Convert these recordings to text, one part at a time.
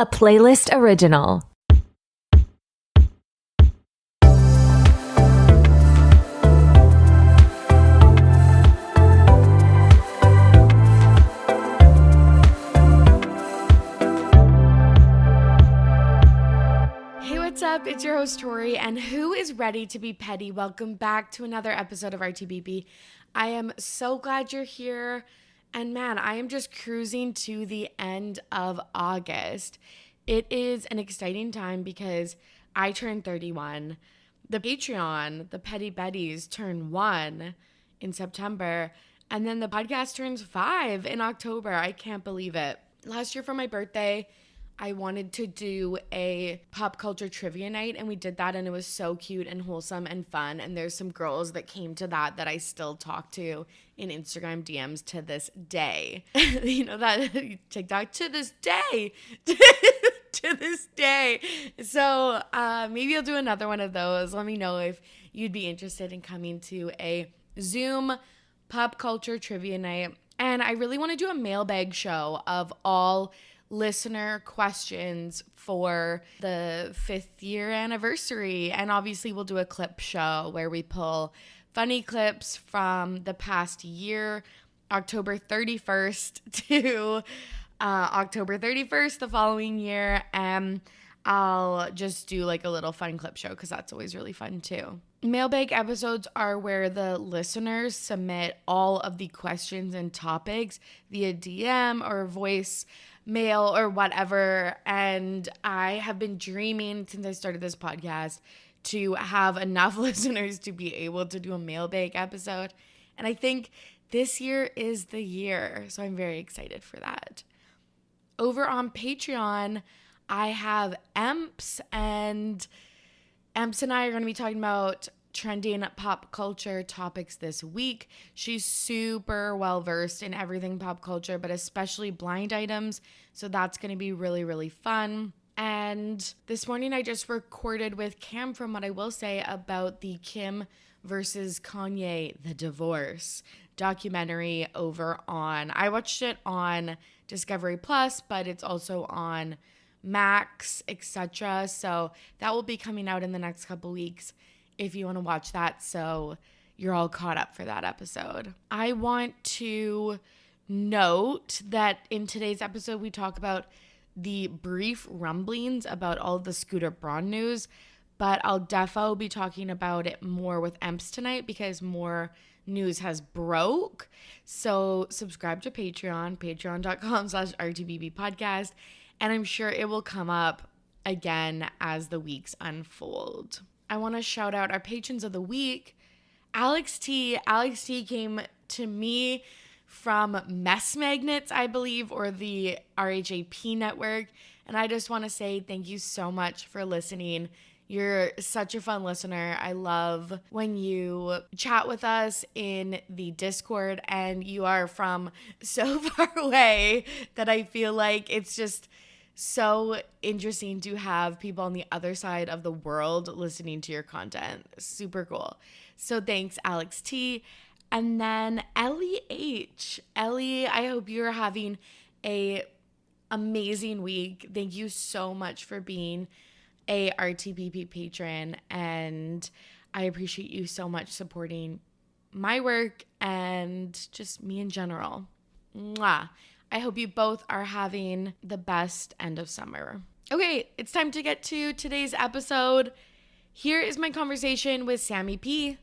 a playlist original. What's up? It's your host Torry, and who is ready to be petty? Welcome back to another episode of RTBP. I am so glad you're here, and man, I am just cruising to the end of August. It is an exciting time because I turned 31. The Patreon, the Petty Betties, turn 1 in September, and then the podcast turns 5 in October. I can't believe it. Last year for my birthday, I wanted to do a pop culture trivia night, and we did that, and it was so cute and wholesome and fun. And there's some girls that came to that I still talk to in Instagram DMs to this day. You know that TikTok to this day. To this day. So maybe I'll do another one of those. Let me know if you'd be interested in coming to a Zoom pop culture trivia night. And I really want to do a mailbag show of all listener questions for the 5th year anniversary. And obviously we'll do a clip show where we pull funny clips from the past year, October 31st to October 31st the following year. And I'll just do like a little fun clip show because that's always really fun too. Mailbag episodes are where the listeners submit all of the questions and topics via DM or voice mail or whatever. And I have been dreaming since I started this podcast to have enough listeners to be able to do a mailbag episode. And I think this year is the year. So I'm very excited for that. Over on Patreon, I have Emps, and Emps and I are going to be talking about trending pop culture topics this week. She's super well versed in everything pop culture, but especially blind items. So that's going to be really, really fun. And this morning I just recorded with Cam from What I Will Say about the Kim versus Kanye, The Divorce documentary over on, I watched it on Discovery Plus, but it's also on Max, etc. So that will be coming out in the next couple weeks if you want to watch that, so you're all caught up for that episode. I want to note that in today's episode, we talk about the brief rumblings about all of the Scooter Braun news, but I'll defo be talking about it more with Emps tonight because more news has broke. So subscribe to Patreon, patreon.com/RTBB podcast, and I'm sure it will come up again as the weeks unfold. I want to shout out our patrons of the week. Alex T. Alex T came to me from Mess Magnets, I believe, or the RHAP network. And I just want to say thank you so much for listening. You're such a fun listener. I love when you chat with us in the Discord, and you are from so far away that I feel like it's just so interesting to have people on the other side of the world listening to your content. Super cool. So thanks, Alex T. And then Ellie H. Ellie, I hope you're having a amazing week. Thank you so much for being a RTBP patron, and I appreciate you so much supporting my work and just me in general. Mwah. I hope you both are having the best end of summer. Okay, it's time to get to today's episode. Here is my conversation with Sammy P.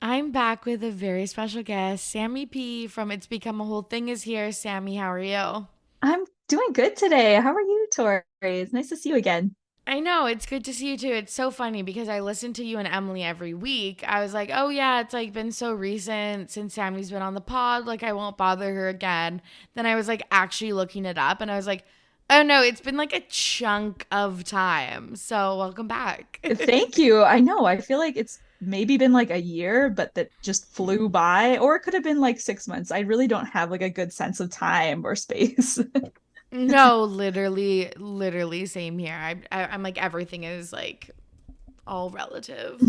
I'm back with a very special guest. Sammy P from It's Become a Whole Thing is here. Sammy, how are you? I'm doing good today. How are you, Tori? It's nice to see you again. I know, it's good to see you too. It's so funny because I listen to you and Emily every week. I was like, oh yeah, it's like been so recent since Sammy's been on the pod, like I won't bother her again. Then I was like actually looking it up and I was like, oh no, it's been like a chunk of time. So welcome back. Thank you. I know. I feel like it's maybe been like a year, but that just flew by, or it could have been like 6 months. I really don't have like a good sense of time or space. No, literally same here. I'm like, everything is like all relative.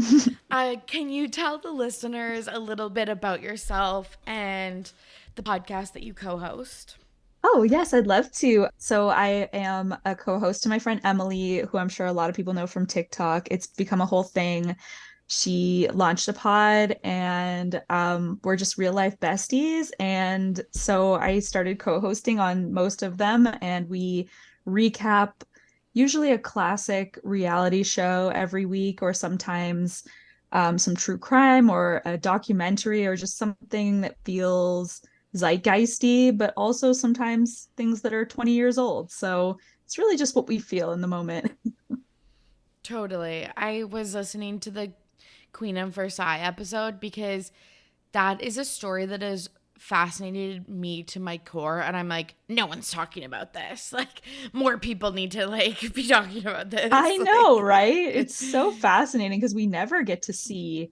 Can you tell the listeners a little bit about yourself and the podcast that you co-host? Oh, yes, I'd love to. So I am a co-host to my friend Emily, who I'm sure a lot of people know from TikTok. It's become a whole thing. She launched a pod and we're just real life besties. And so I started co-hosting on most of them and we recap usually a classic reality show every week or sometimes some true crime or a documentary or just something that feels zeitgeisty, but also sometimes things that are 20 years old. So it's really just what we feel in the moment. Totally. I was listening to the Queen of Versailles episode because that is a story that has fascinated me to my core, and I'm like, no one's talking about this. Like, more people need to like be talking about this. I know, Like, right? It's so fascinating because we never get to see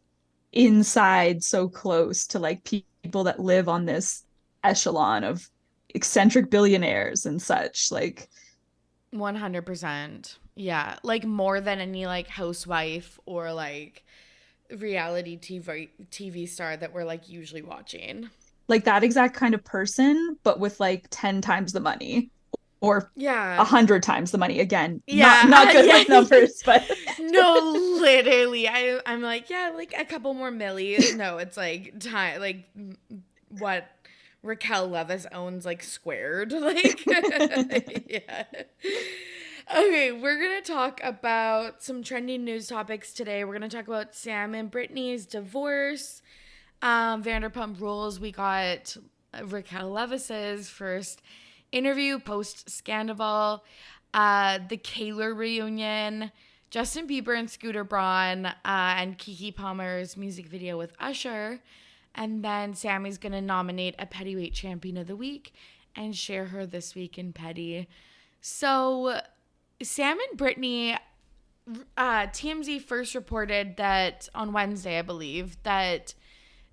inside so close to like people that live on this echelon of eccentric billionaires and such. Like, 100%. Yeah, like more than any like housewife or like reality TV star that we're like usually watching. like that exact kind of person, but with like 10 times the money or a Yeah. hundred times the money. Again, not Yeah, good yeah. with numbers, but No, literally. I'm like, yeah, like a couple more millies. No, it's like time like what Raquel Leviss owns like squared. Like yeah. Okay, we're gonna talk about some trending news topics today. We're gonna talk about Sam and Britney's divorce, Vanderpump Rules. We got Raquel Levis's first interview post Scandal, the Taylor reunion, Justin Bieber and Scooter Braun, and Keke Palmer's music video with Usher. And then Sammy's going to nominate a Pettyweight Champion of the Week and share her This Week in Petty. So, Sam and Britney, TMZ first reported that on Wednesday, I believe, that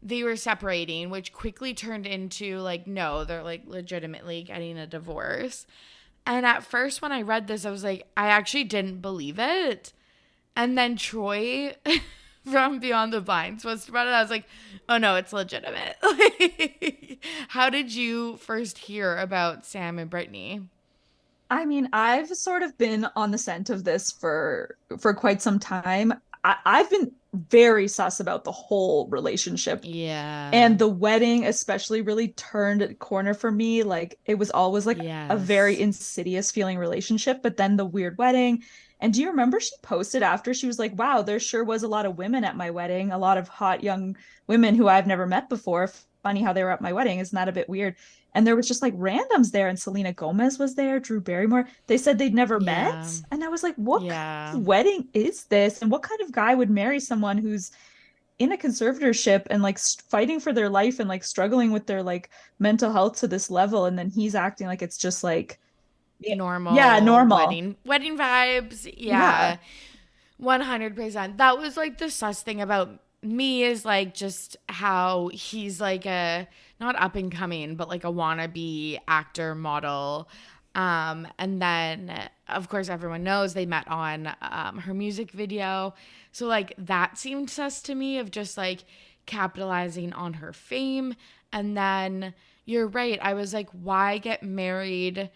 they were separating, which quickly turned into like, no, they're like legitimately getting a divorce. And at first, when I read this, I was like, I actually didn't believe it. And then Troy from Beyond the Blinds posted about it. I was like, oh no, it's legitimate. How did you first hear about Sam and Britney? I mean, I've sort of been on the scent of this for quite some time. I've been very sus about the whole relationship. Yeah. And the wedding especially really turned a corner for me. Like it was always like a very Yes. insidious feeling relationship, but then the weird wedding. And do you remember she posted after she was like, wow, there sure was a lot of women at my wedding, a lot of hot young women who I've never met before. Funny how they were at my wedding. Isn't that a bit weird? And there was just like randoms there, and Selena Gomez was there, Drew Barrymore. They said they'd never Yeah. met. And I was like, what Yeah. kind of wedding is this? And what kind of guy would marry someone who's in a conservatorship and like fighting for their life and like struggling with their like mental health to this level, and then he's acting like it's just like yeah, Normal normal. wedding vibes. Yeah. Yeah. 100%. That was like the sus thing about me is like just how he's like a not up and coming, but like a wannabe actor model. And then of course everyone knows they met on her music video. So like that seemed sus to me of just like capitalizing on her fame. And then you're right. I was like, why get married?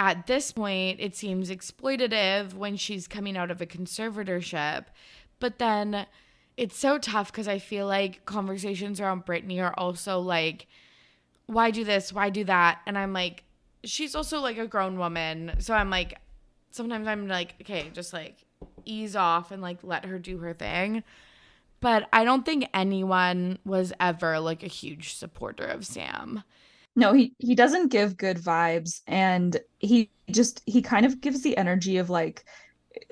At this point, it seems exploitative when she's coming out of a conservatorship. But then it's so tough because I feel like conversations around Britney are also like, why do this? Why do that? And I'm like, she's also like a grown woman. So I'm like, sometimes I'm like, okay, just like ease off and like let her do her thing. But I don't think anyone was ever like a huge supporter of Sam. No, he doesn't give good vibes, and he kind of gives the energy of like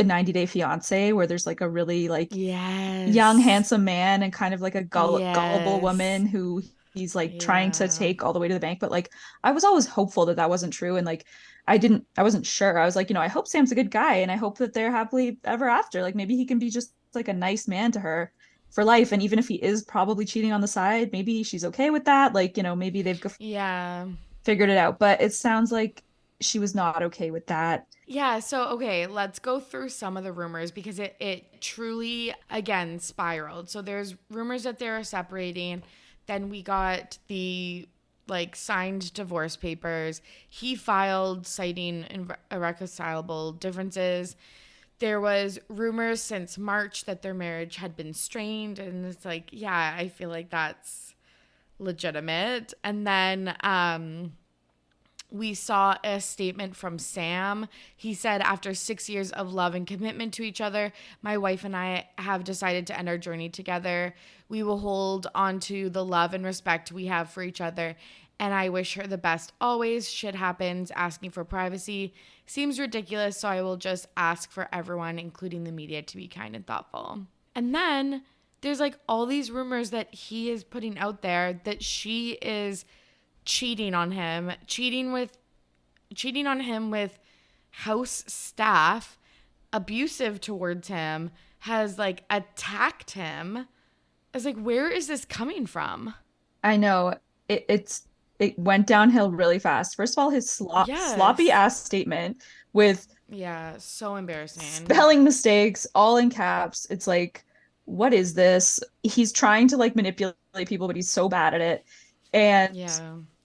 a 90 Day Fiance where there's like a really like young Yes. handsome man and kind of like a gullible Yes. woman who he's like trying to Yeah. take all the way to the bank. But like I was always hopeful that that wasn't true, and like I wasn't sure. I was like, I hope Sam's a good guy and I hope that they're happily ever after. Like maybe he can be just like a nice man to her for life, and even if he is probably cheating on the side, maybe she's okay with that. Like, maybe they've Yeah. figured it out. But it sounds like she was not okay with that. Yeah, so okay, let's go through some of the rumors because it truly again spiraled. So there's rumors that they're separating. Then we got the like signed divorce papers. He filed citing irreconcilable differences. There was rumors since March that their marriage had been strained, and it's like, yeah, I feel like that's legitimate. And then we saw a statement from Sam. He said, after 6 years of love and commitment to each other, my wife and I have decided to end our journey together. We will hold on to the love and respect we have for each other, and I wish her the best always. Shit happens. Asking for privacy seems ridiculous, so I will just ask for everyone, including the media, to be kind and thoughtful. And then there's like all these rumors that he is putting out there that she is cheating on him with house staff, abusive towards him, has like attacked him. I was like, where is this coming from? I know it went downhill really fast. First of all, his sloppy ass statement with so embarrassing spelling mistakes all in caps. It's like, what is this? He's trying to like manipulate people, but he's so bad at it. And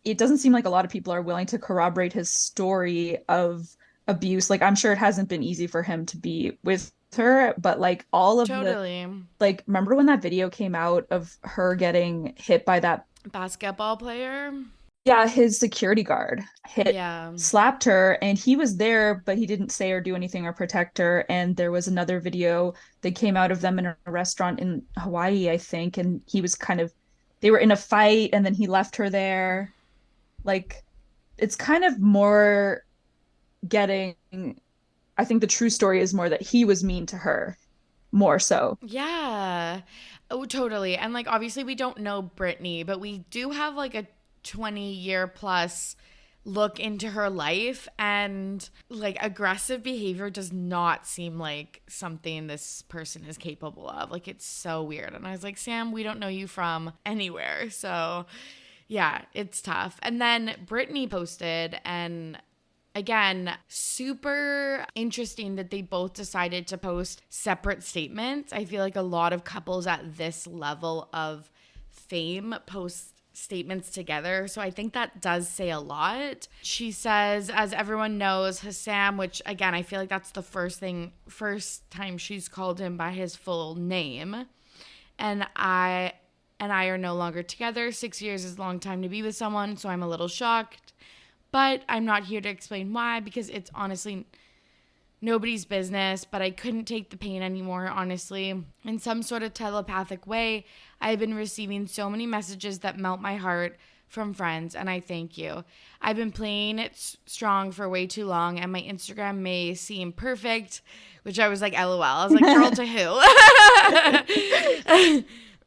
it doesn't seem like a lot of people are willing to corroborate his story of abuse. Like, I'm sure it hasn't been easy for him to be with her, but like all of like, remember when that video came out of her getting hit by that basketball player? Yeah, his security guard slapped her, and he was there, but he didn't say or do anything or protect her. And there was another video that came out of them in a restaurant in Hawaii, I think, and they were in a fight, and then he left her there. Like, it's kind of more I think the true story is more that he was mean to her, more so. Yeah. Oh, totally. And like, obviously we don't know Britney, but we do have like a 20-year plus look into her life, and like aggressive behavior does not seem like something this person is capable of. Like, it's so weird. And I was like, Sam, we don't know you from anywhere. So yeah, it's tough. And then Britney posted, and again, super interesting that they both decided to post separate statements. I feel like a lot of couples at this level of fame post statements together. So I think that does say a lot. She says, as everyone knows, Sam, which again, I feel like that's the first time she's called him by his full name. And I are no longer together. 6 years is a long time to be with someone, so I'm a little shocked. But I'm not here to explain why, because it's honestly nobody's business. But I couldn't take the pain anymore, honestly. In some sort of telepathic way, I've been receiving so many messages that melt my heart from friends, and I thank you. I've been playing it strong for way too long, and my Instagram may seem perfect, which I was like, LOL. I was like, girl, to who?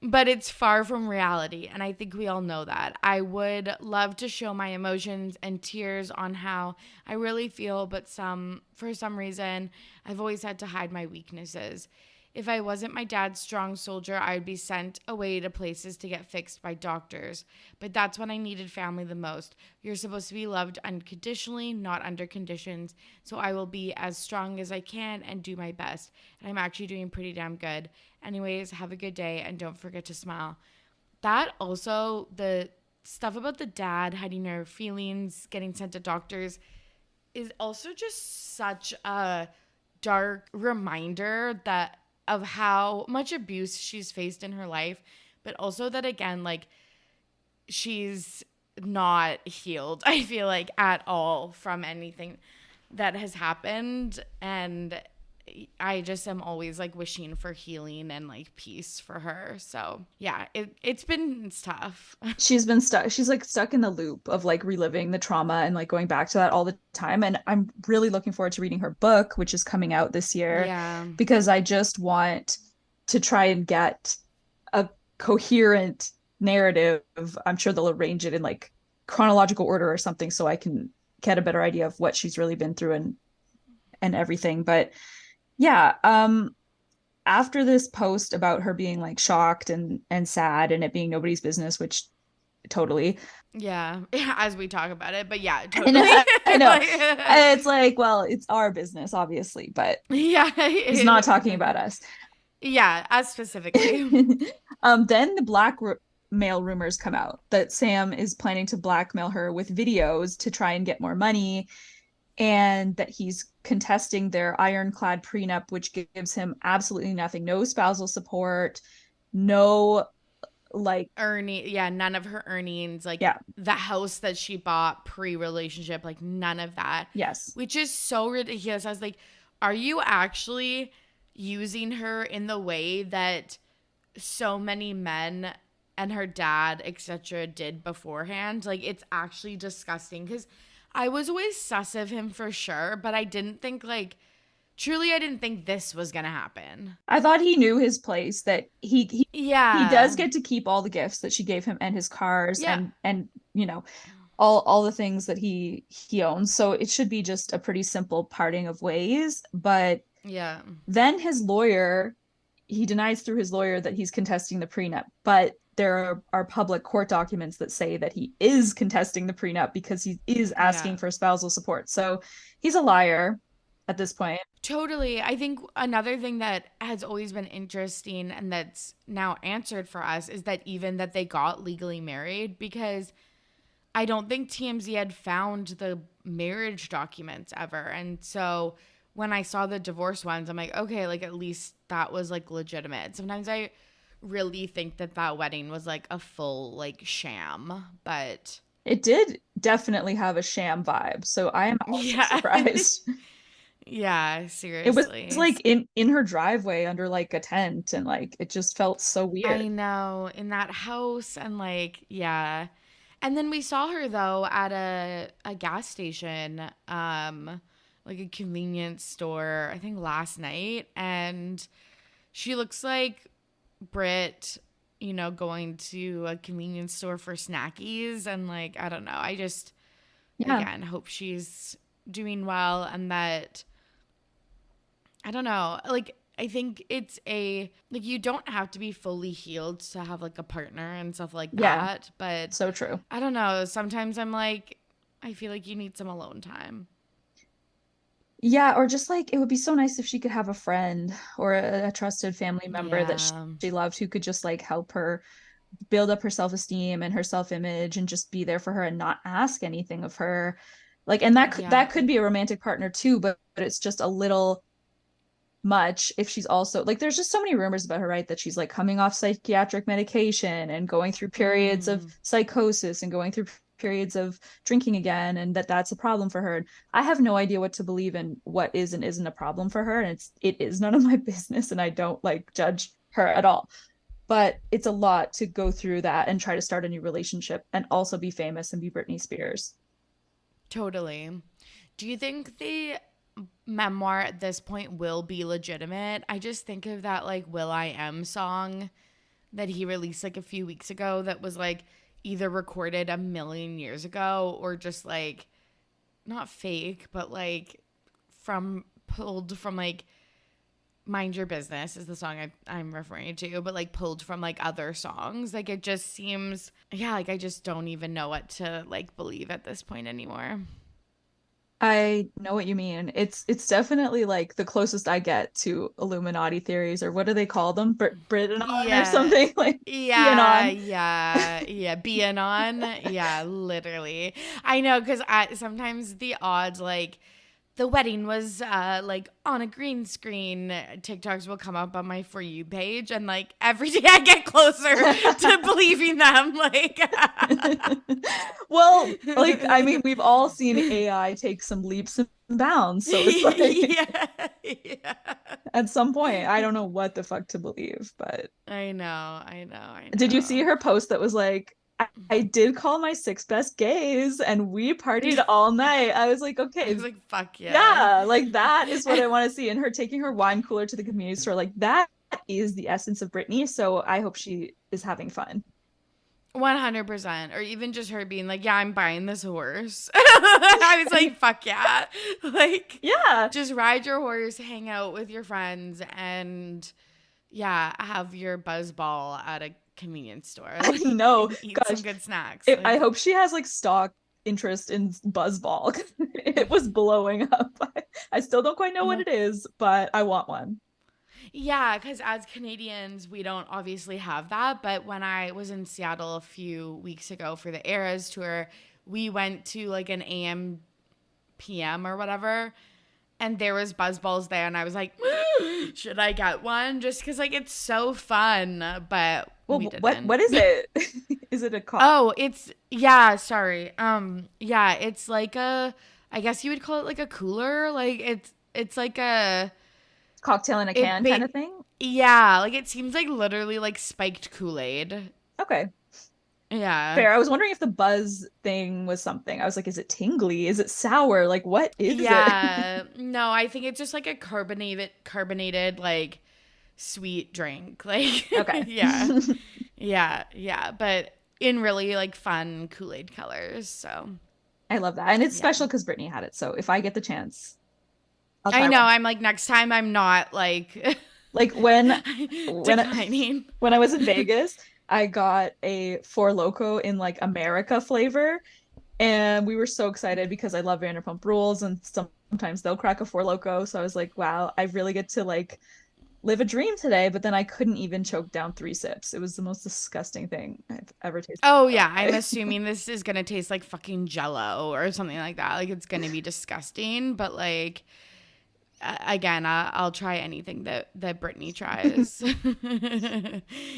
But it's far from reality, and I think we all know that. I would love to show my emotions and tears on how I really feel, but for some reason, I've always had to hide my weaknesses. If I wasn't my dad's strong soldier, I would be sent away to places to get fixed by doctors. But that's when I needed family the most. You're supposed to be loved unconditionally, not under conditions. So I will be as strong as I can and do my best. And I'm actually doing pretty damn good. Anyways, have a good day, and don't forget to smile. That also, the stuff about the dad hiding her feelings, getting sent to doctors, is also just such a dark reminder of how much abuse she's faced in her life, but also that, again, like, she's not healed, I feel like, at all from anything that has happened. And I just am always like wishing for healing and like peace for her. So yeah, it's tough. She's been stuck. She's like stuck in the loop of like reliving the trauma and like going back to that all the time. And I'm really looking forward to reading her book, which is coming out this year. Yeah. Because I just want to try and get a coherent narrative. I'm sure they'll arrange it in like chronological order or something, so I can get a better idea of what she's really been through and everything. But yeah, after this post about her being like shocked and sad and it being nobody's business, which totally. Yeah, as we talk about it, but yeah, totally. I know. It's like, well, it's our business, obviously, but yeah, he's not talking about us. Yeah, as specifically. Then the blackmail rumors come out that Sam is planning to blackmail her with videos to try and get more money, and that he's contesting their ironclad prenup, which gives him absolutely nothing, no spousal support, no like none of her earnings, like yeah, the house that she bought pre-relationship, like none of that. yes, Which is so ridiculous. I was like, are you actually using her in the way that so many men and her dad, etc., did beforehand? Like, it's actually disgusting, because I was always sus of him for sure, but I didn't think I didn't think this was gonna happen. I thought he knew his place, that he does Yeah. get to keep all the gifts that she gave him and his cars Yeah. and you know, all the things that he owns. So it should be just a pretty simple parting of ways. But Yeah. then his lawyer, he denies through his lawyer that he's contesting the prenup, but there are public court documents that say that he is contesting the prenup because he is asking Yeah. for spousal support. So he's a liar at this point. Totally. I think another thing that has always been interesting and that's now answered for us is that even that they got legally married, because I don't think TMZ had found the marriage documents ever. And so when I saw the divorce ones, I'm like, okay, like at least that was like legitimate. Sometimes I really think that wedding was like a full like sham, but It did definitely have a sham vibe. So I am also yeah. surprised. Yeah, It was seriously. like in her driveway under like a tent, and like it just felt so weird. I know, in that house, and like, yeah. And then we saw her though at a gas station, like a convenience store, I think last night, and she looks like Brit, going to a convenience store for snackies, and like, I don't know. I just Yeah. again hope she's doing well, and that I don't know, like I think it's you don't have to be fully healed to have like a partner and stuff like Yeah. that, but So true. I don't know, sometimes I'm like, I feel like you need some alone time. Yeah, or just like it would be so nice if she could have a friend or a trusted family member that Yeah. she loved, who could just like help her build up her self-esteem and her self-image and just be there for her and not ask anything of her. Like, and Yeah. that could be a romantic partner too, but it's just a little much if she's also like, there's just so many rumors about her, right? That she's like coming off psychiatric medication and going through periods of Mm. psychosis and going through periods of drinking again, and that's a problem for her. I have no idea what to believe in, what is and isn't a problem for her, and it is none of my business, and I don't like judge her at all. But it's a lot to go through that and try to start a new relationship and also be famous and be Britney Spears. Totally. Do you think the memoir at this point will be legitimate? I just think of that like Will I Am song that he released like a few weeks ago that was like either recorded a million years ago or just like not fake, but like pulled from like Mind Your Business is the song I'm referring to, but like pulled from like other songs. Like it just seems, yeah, like I just don't even know what to like believe at this point anymore. I know what you mean. It's definitely like the closest I get to Illuminati theories, or what do they call them? Britanon or Yeah. something like Yeah, QAnon. yeah, being on. Yeah, literally. I know, because sometimes the odds, like, the wedding was like on a green screen. TikToks will come up on my For You page, and like every day I get closer to believing them. Like, Well, like I mean, we've all seen AI take some leaps and bounds, so it's like yeah, yeah. at some point, I don't know what the fuck to believe. But I know, I know, I did you see know. her post that was like, I did call my six best gays and we partied all night. I was like, I okay, was like, fuck yeah. yeah, like that is what I want to see. And her taking her wine cooler to the convenience store, like that is the essence of Britney. So I hope she is having fun. 100%. Or even just her being like, yeah, I'm buying this horse. I was like, fuck yeah. Like, Yeah. just ride your horse, hang out with your friends, and yeah, have your buzz ball at a convenience store. I Like, know. and eat some Gosh, good snacks. I Like, hope she has like stock interest in Buzzball. It was blowing up. I still don't quite know what well, it is, but I want one. Yeah, because as Canadians, we don't obviously have that. But when I was in Seattle a few weeks ago for the Eras tour, we went to like an AM PM or whatever, and there was Buzzballs there, and I was like, should I get one? Just because like it's so fun, but Well, we what didn't. is it? Is it a Oh, it's yeah, sorry. Yeah, it's like a, I guess you would call it like a cooler. Like it's like a cocktail in a it can kind ba- of thing? yeah, like it seems like literally like spiked Kool-Aid. Okay. Yeah. Fair. I was wondering if the buzz thing was something. I was like, is it tingly? Is it sour? Like, what is it? Yeah. No, I think it's just like a carbonated like sweet drink. Like Okay. yeah. Yeah, yeah, but in really like fun Kool-Aid colors. So, I love that. And it's yeah. special because Brittany had it. So if I get the chance, I'll I try know. one. I'm like next time I'm not like Like when declining. when I was in Vegas, I got a Four Loko in like America flavor. And we were so excited because I love Vanderpump Rules and sometimes they'll crack a Four Loko. So I was like, wow, I really get to like live a dream today. But then I couldn't even choke down 3 sips. It was the most disgusting thing I've ever tasted in Oh my yeah, I'm life. assuming this is gonna taste like fucking Jello or something like that. Like it's gonna be disgusting. But like again, I'll try anything that Brittany tries.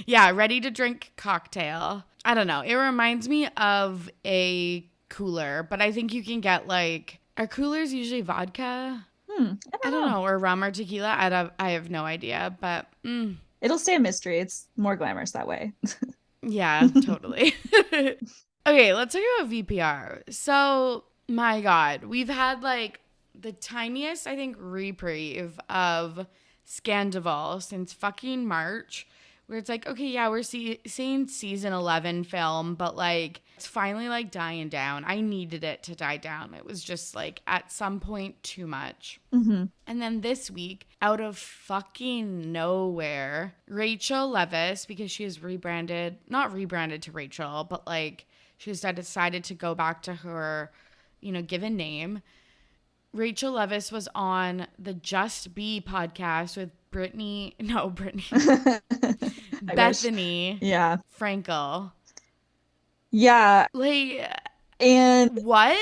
Yeah, ready to drink cocktail. I don't know. It reminds me of a cooler, but I think you can get like, are coolers usually vodka? I I don't don't know. know, or rum or tequila. I have no idea, but It'll stay a mystery. It's more glamorous that way. yeah, totally. Okay, let's talk about VPR. So, my God, we've had like the tiniest, I think, reprieve of Scandival since fucking March, where it's like, okay, yeah, we're seeing season 11 film, but like, it's finally like dying down. I needed it to die down. It was just like at some point too much. Hmm. And then this week, out of fucking nowhere, Rachel Leviss, because she is rebranded, not rebranded to Rachel, but like she's decided to go back to her, given name. Rachel Leviss was on the Just Be podcast with I wish. Bethenny Yeah. Frankel. Yeah. Like, And what?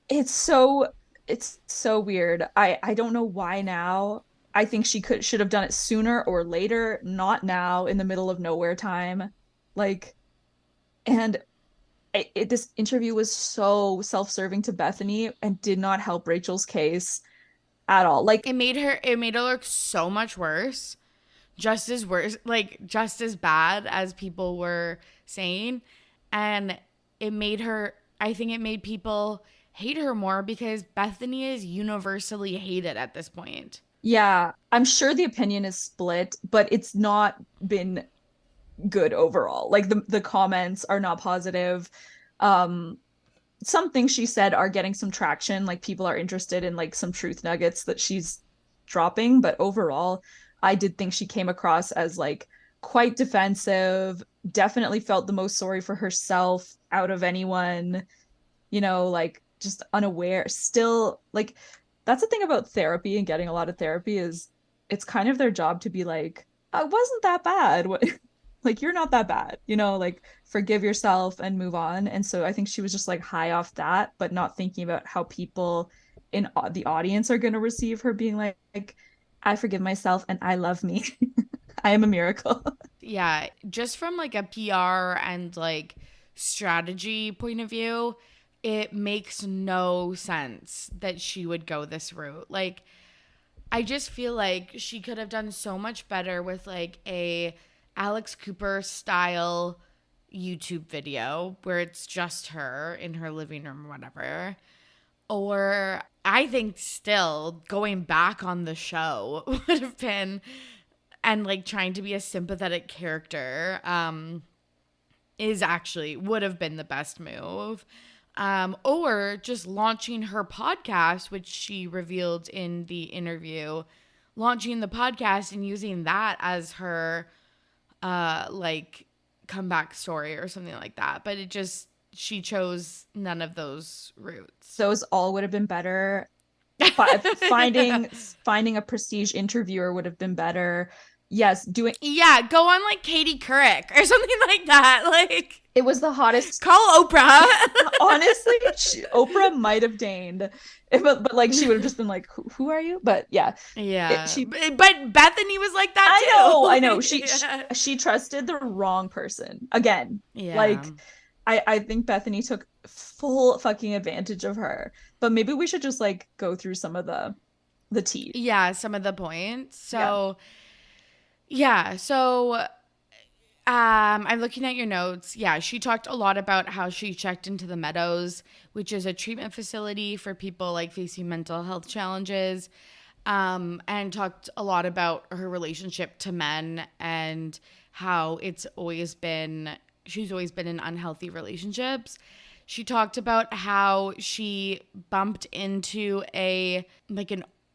it's so weird. I don't know why now. I think she should have done it sooner or later, not now in the middle of nowhere time. Like, and this interview was so self-serving to Bethenny and did not help Rachel's case at all. Like, It made her look so much worse. Just as bad as people were saying. And I think it made people hate her more because Bethenny is universally hated at this point. yeah, I'm sure the opinion is split, but it's not been good overall. Like the comments are not positive. Um, some things she said are getting some traction, like people are interested in like some truth nuggets that she's dropping, but overall, I did think she came across as like quite defensive, definitely felt the most sorry for herself out of anyone, like just unaware. Still, like that's the thing about therapy and getting a lot of therapy is it's kind of their job to be like, I wasn't that bad. Like you're not that bad, like forgive yourself and move on. And so I think she was just like high off that, but not thinking about how people in the audience are going to receive her being like, I forgive myself and I love me. I am a miracle. Yeah, just from like a PR and like strategy point of view, it makes no sense that she would go this route. Like, I just feel like she could have done so much better with like a Alex Cooper style YouTube video where it's just her in her living room or whatever. Or I think still going back on the show would have been, and like trying to be a sympathetic character would have been the best move. Or just launching her podcast, which she revealed in the interview, launching the podcast and using that as her like comeback story or something like that. But she chose none of those routes. Those all would have been better. Finding a prestige interviewer would have been better. Yes, Yeah, go on like Katie Couric or something like that. Like, it was the hottest. call Oprah. Honestly, Oprah might have deigned, but like she would have just been like, "Who are you?" But yeah, Yeah, but Bethenny was like that too. I know. She trusted the wrong person again. Yeah. Like, I think Bethenny took full fucking advantage of her. But maybe we should just like go through some of the tea. Yeah, some of the points. So, yeah. So, I'm looking at your notes. Yeah, she talked a lot about how she checked into the Meadows, which is a treatment facility for people like facing mental health challenges, and talked a lot about her relationship to men and how she's always been in unhealthy relationships. She talked about how she bumped into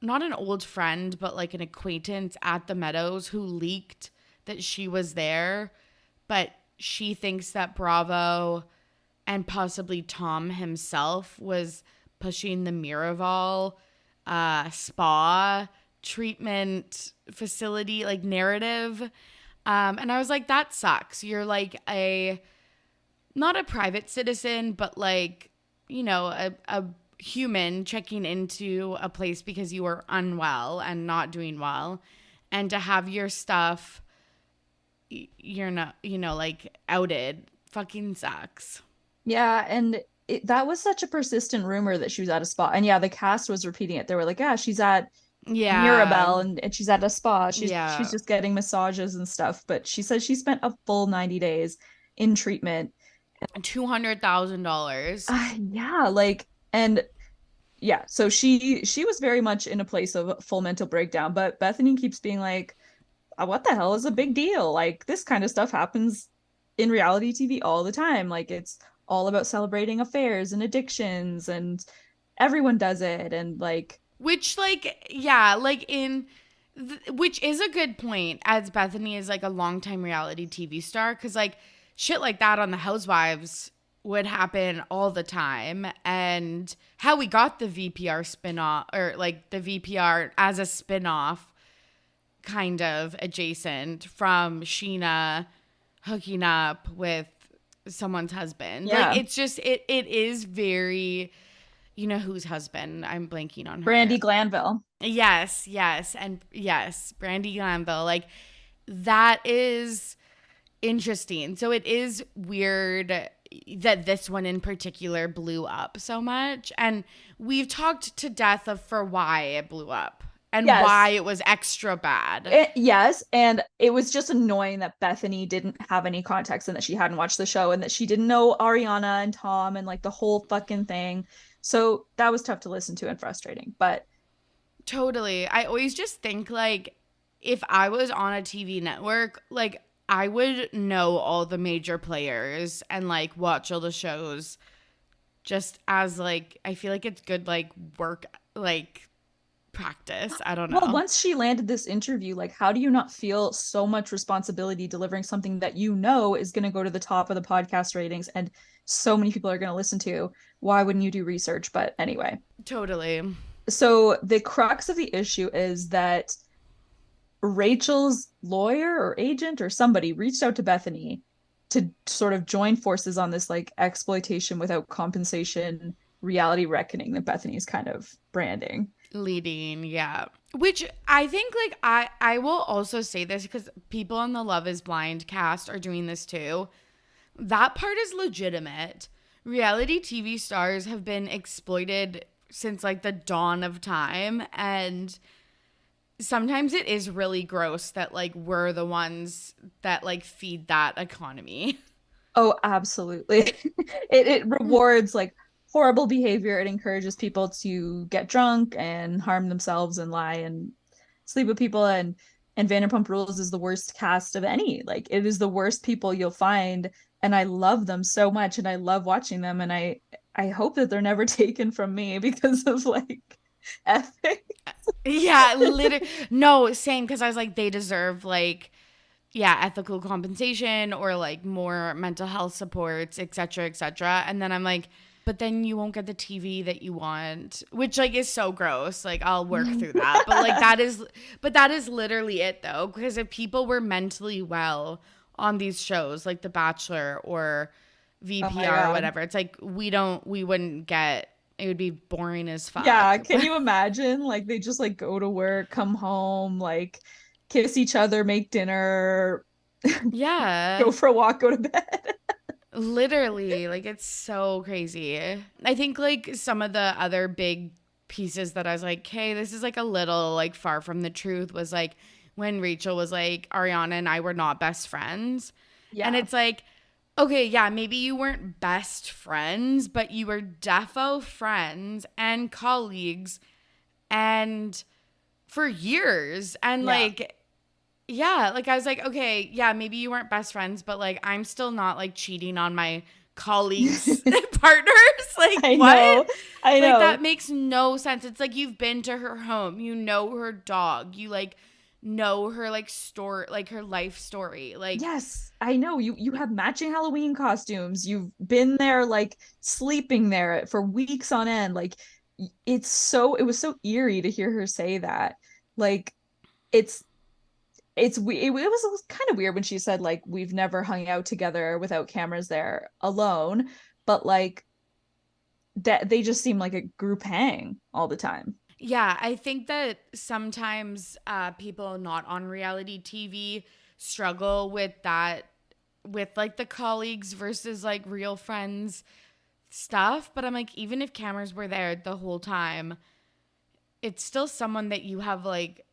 not an old friend, but like an acquaintance at the Meadows who leaked that she was there, but she thinks that Bravo and possibly Tom himself was pushing the Miraval spa treatment facility like narrative. And I was like, that sucks. You're like not a private citizen, but like, you know, a human checking into a place because you were unwell and not doing well, and to have your stuff, you're not, you know, like outed, fucking sucks. Yeah, and that was such a persistent rumor that she was at a spa. And yeah, the cast was repeating it. They were like, yeah, she's at Yeah. Mirabelle and she's at a spa. She's Yeah. just getting massages and stuff. But she says she spent a full 90 days in treatment. $200,000. Yeah, like, and yeah, so she was very much in a place of full mental breakdown. But Bethenny keeps being like, what the hell is a big deal? Like, this kind of stuff happens in reality TV all the time. Like, it's all about celebrating affairs and addictions, and everyone does it. And like, Which, like, yeah, like which is a good point, as Bethenny is like a longtime reality TV star, because like shit like that on the Housewives would happen all the time. And how we got the VPR spinoff, or like the VPR as a spinoff, kind of adjacent from Sheena hooking up with someone's husband. yeah, Like, it's just, it is very, you know, whose husband? I'm blanking on her. Brandi Glanville. Yes, and yes, Brandi Glanville. Like, that is interesting. So it is weird that this one in particular blew up so much. And we've talked to death for why it blew up and why it was extra bad. Yes, and it was just annoying that Bethenny didn't have any context and that she hadn't watched the show and that she didn't know Ariana and Tom and like the whole fucking thing. So that was tough to listen to and frustrating. But totally. I always just think like if I was on a TV network, like I would know all the major players and like watch all the shows just as like, I feel like it's good like work, like practice. I don't know. Well, once she landed this interview, like, how do you not feel so much responsibility delivering something that you know is going to go to the top of the podcast ratings and so many people are going to listen to? Why wouldn't you do research? But anyway. Totally. So the crux of the issue is that Rachel's lawyer or agent or somebody reached out to Bethenny to sort of join forces on this like exploitation without compensation reality reckoning that Bethenny is kind of branding. Leading, yeah. Which I think like I will also say this because people on the Love is Blind cast are doing this too. That part is legitimate. Reality TV stars have been exploited since like the dawn of time, and sometimes it is really gross that like we're the ones that like feed that economy. Oh, absolutely. It rewards like horrible behavior. It encourages people to get drunk and harm themselves and lie and sleep with people. And Vanderpump Rules is the worst cast of any. Like, it is the worst people you'll find. And I love them so much and I love watching them. And I hope that they're never taken from me because of like ethics. Yeah, literally. No, same, because I was like, they deserve like, yeah, ethical compensation or like more mental health supports, et cetera, et cetera. And then I'm like, but then you won't get the TV that you want, which like is so gross. Like I'll work through that. But like that is literally it though. Because if people were mentally well on these shows like The Bachelor or VPR or whatever, it's like we wouldn't get, it would be boring as fuck. Yeah, can you imagine? Like they just like go to work, come home, like kiss each other, make dinner, yeah, go for a walk, go to bed. Literally, like it's so crazy. I think like some of the other big pieces that I was like, hey, this is like a little like far from the truth was like when Rachel was like, Ariana and I were not best friends. Yeah. And it's like, okay, yeah, maybe you weren't best friends, but you were defo friends and colleagues and for years. And like, yeah, like I was like, okay, yeah, maybe you weren't best friends, but like I'm still not like cheating on my colleagues' partners. Like I what? know. I know. Like that makes no sense. It's like you've been to her home, you know her dog, you like know her like story, like her life story. Like yes, I know. You have matching Halloween costumes. You've been there like sleeping there for weeks on end. Like it was so eerie to hear her say that. Like it was kind of weird when she said like we've never hung out together without cameras there alone, but like that they just seem like a group hang all the time. Yeah, I think that sometimes people not on reality TV struggle with that, with like the colleagues versus like real friends stuff. But I'm like, even if cameras were there the whole time, it's still someone that you have like,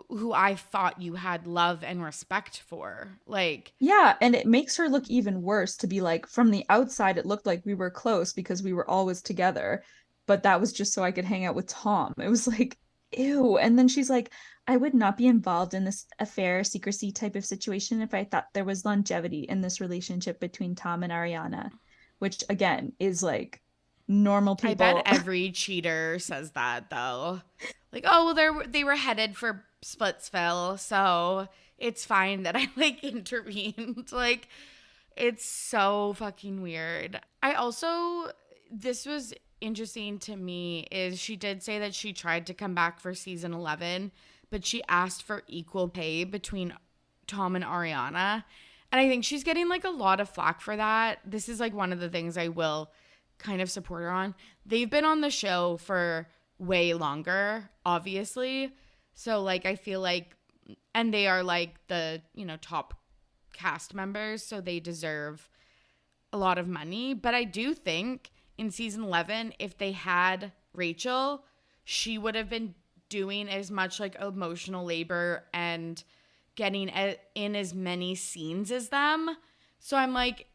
who I thought you had love and respect for. Like, yeah, and it makes her look even worse to be like from the outside it looked like we were close because we were always together, but that was just so I could hang out with Tom. It was like, ew. And then she's like, I would not be involved in this affair secrecy type of situation if I thought there was longevity in this relationship between Tom and Ariana, which again is like normal people. I bet every cheater says that though. Like, oh well, they were headed for Splitsville, so it's fine that I like intervened. Like, it's so fucking weird. I also, this was interesting to me, is she did say that she tried to come back for season 11, but she asked for equal pay between Tom and Ariana. And I think she's getting like a lot of flack for that. This is like one of the things I will kind of support her on. They've been on the show for way longer, obviously. So like I feel like, and they are like the, you know, top cast members, so they deserve a lot of money. But I do think in season 11, if they had Rachel, she would have been doing as much like emotional labor and getting in as many scenes as them. So I'm like,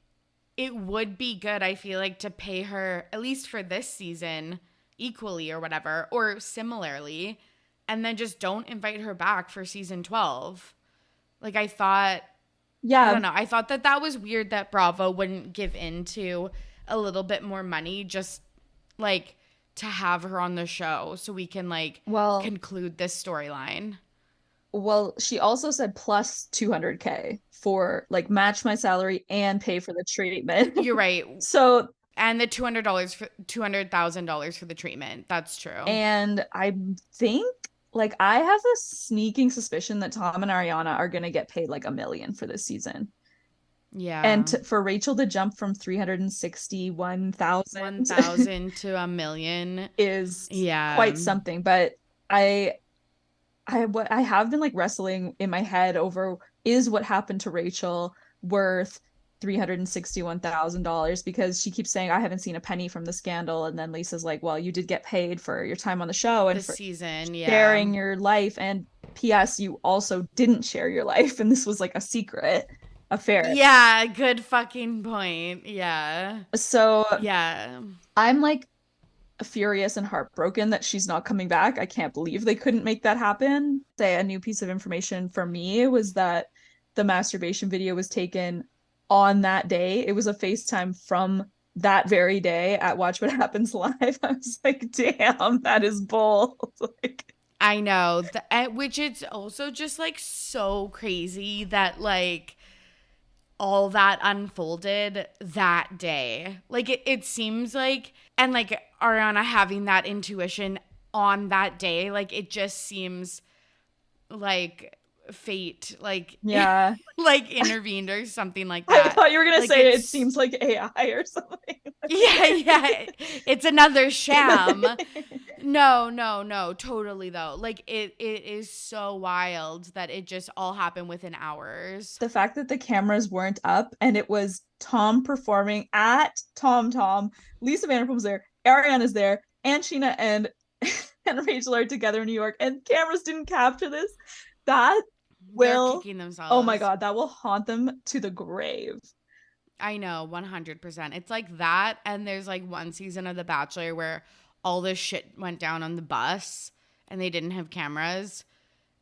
it would be good, I feel like, to pay her, at least for this season, equally or whatever, or similarly, and then just don't invite her back for season 12. Like, I thought, I don't know, I thought that was weird that Bravo wouldn't give in to a little bit more money just, like, to have her on the show so we can, like, conclude this storyline. Well, she also said plus 200K for like match my salary and pay for the treatment. You're right. So, and the $200,000 for the treatment. That's true. And I think like I have a sneaking suspicion that Tom and Ariana are going to get paid like $1 million for this season. Yeah. And for Rachel to jump from 361,000 to $1 million is quite something. But I have been like wrestling in my head over, is what happened to Rachel worth $361,000? Because she keeps saying I haven't seen a penny from the scandal, and then Lisa's like, well, you did get paid for your time on the show and for season, sharing your life, and P.S. you also didn't share your life, and this was like a secret affair. Yeah, good fucking point. Yeah. So yeah, I'm like furious and heartbroken that she's not coming back. I can't believe they couldn't make that happen. A new piece of information for me was that the masturbation video was taken on that day. It was a FaceTime from that very day at Watch What Happens Live. I was like, damn, that is bold. Like, I know, which it's also just like so crazy that like all that unfolded that day. Like it seems like, and like Ariana having that intuition on that day, like it just seems like fate, like Yeah. like intervened or something like I that. thought you were gonna Like say it seems like AI or something. yeah, it's another sham. No, totally though. Like it is so wild that it just all happened within hours. The fact that the cameras weren't up and it was Tom performing at Tom Tom, Lisa Vanderpump's there, Ariana's there, and Sheena and Rachel are together in New York, and cameras didn't capture this. That They're will, kicking themselves. oh my God, that will haunt them to the grave. I know, 100%. It's like that, and there's like one season of The Bachelor where all this shit went down on the bus and they didn't have cameras.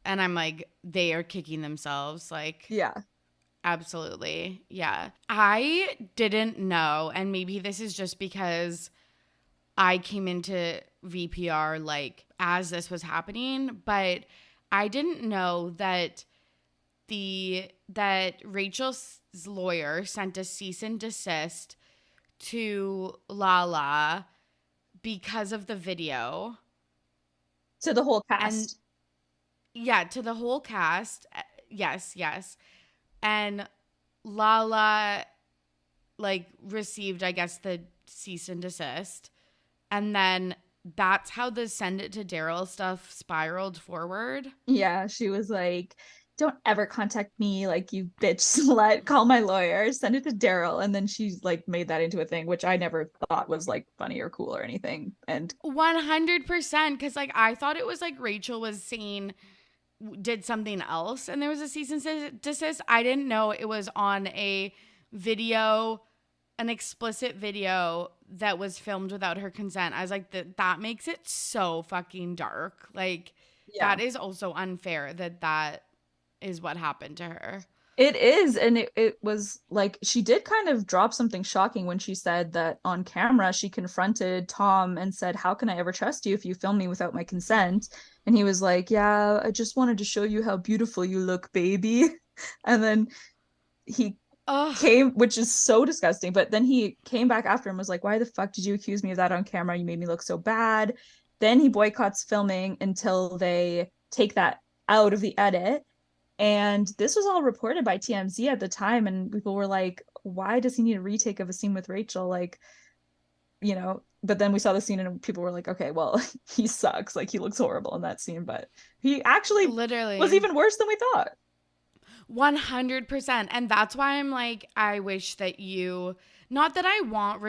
And I'm like, they are kicking themselves. Like, yeah, absolutely. Yeah. I didn't know, and maybe this is just because I came into VPR like as this was happening, but I didn't know that Rachel's lawyer sent a cease and desist to Lala because of the video. to the whole cast. And yeah, to the whole cast. Yes. And Lala like received, I guess, the cease and desist. And then that's how the send it to Daryl stuff spiraled forward. Yeah, she was like, don't ever contact me, like, you bitch slut, call my lawyer, send it to Daryl. And then she's like made that into a thing, which I never thought was like funny or cool or anything. And 100%, because like I thought it was like Rachel was saying did something else and there was a cease and desist. I didn't know it was on a video, an explicit video that was filmed without her consent. I was like, that makes it so fucking dark. Like, yeah, that is also unfair that is what happened to her. it is. And it was like she did kind of drop something shocking when she said that on camera she confronted Tom and said, how can I ever trust you if you film me without my consent? And he was like, yeah, I just wanted to show you how beautiful you look, baby. And then he came, which is so disgusting, but then he came back after and was like, why the fuck did you accuse me of that on camera? You made me look so bad. Then he boycotts filming until they take that out of the edit. And this was all reported by TMZ at the time, and people were like, why does he need a retake of a scene with Rachel? Like, you know, but then we saw the scene and people were like, okay, well, he sucks, like he looks horrible in that scene, but he actually literally was even worse than we thought. 100%. And that's why I'm like, I wish that you, not that I want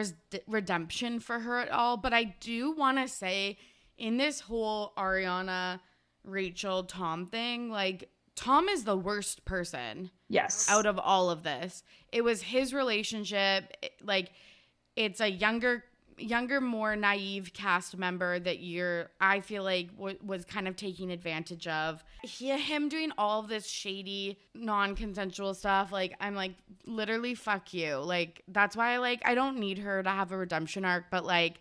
redemption for her at all, but I do want to say in this whole Ariana, Rachel, Tom thing, like Tom is the worst person. Yes. Out of all of this. It was his relationship. Like, it's a younger, more naive cast member that I feel like was kind of taking advantage of. Him doing all of this shady, non-consensual stuff. Like, I'm like, literally, fuck you. Like, that's why I don't need her to have a redemption arc, but like,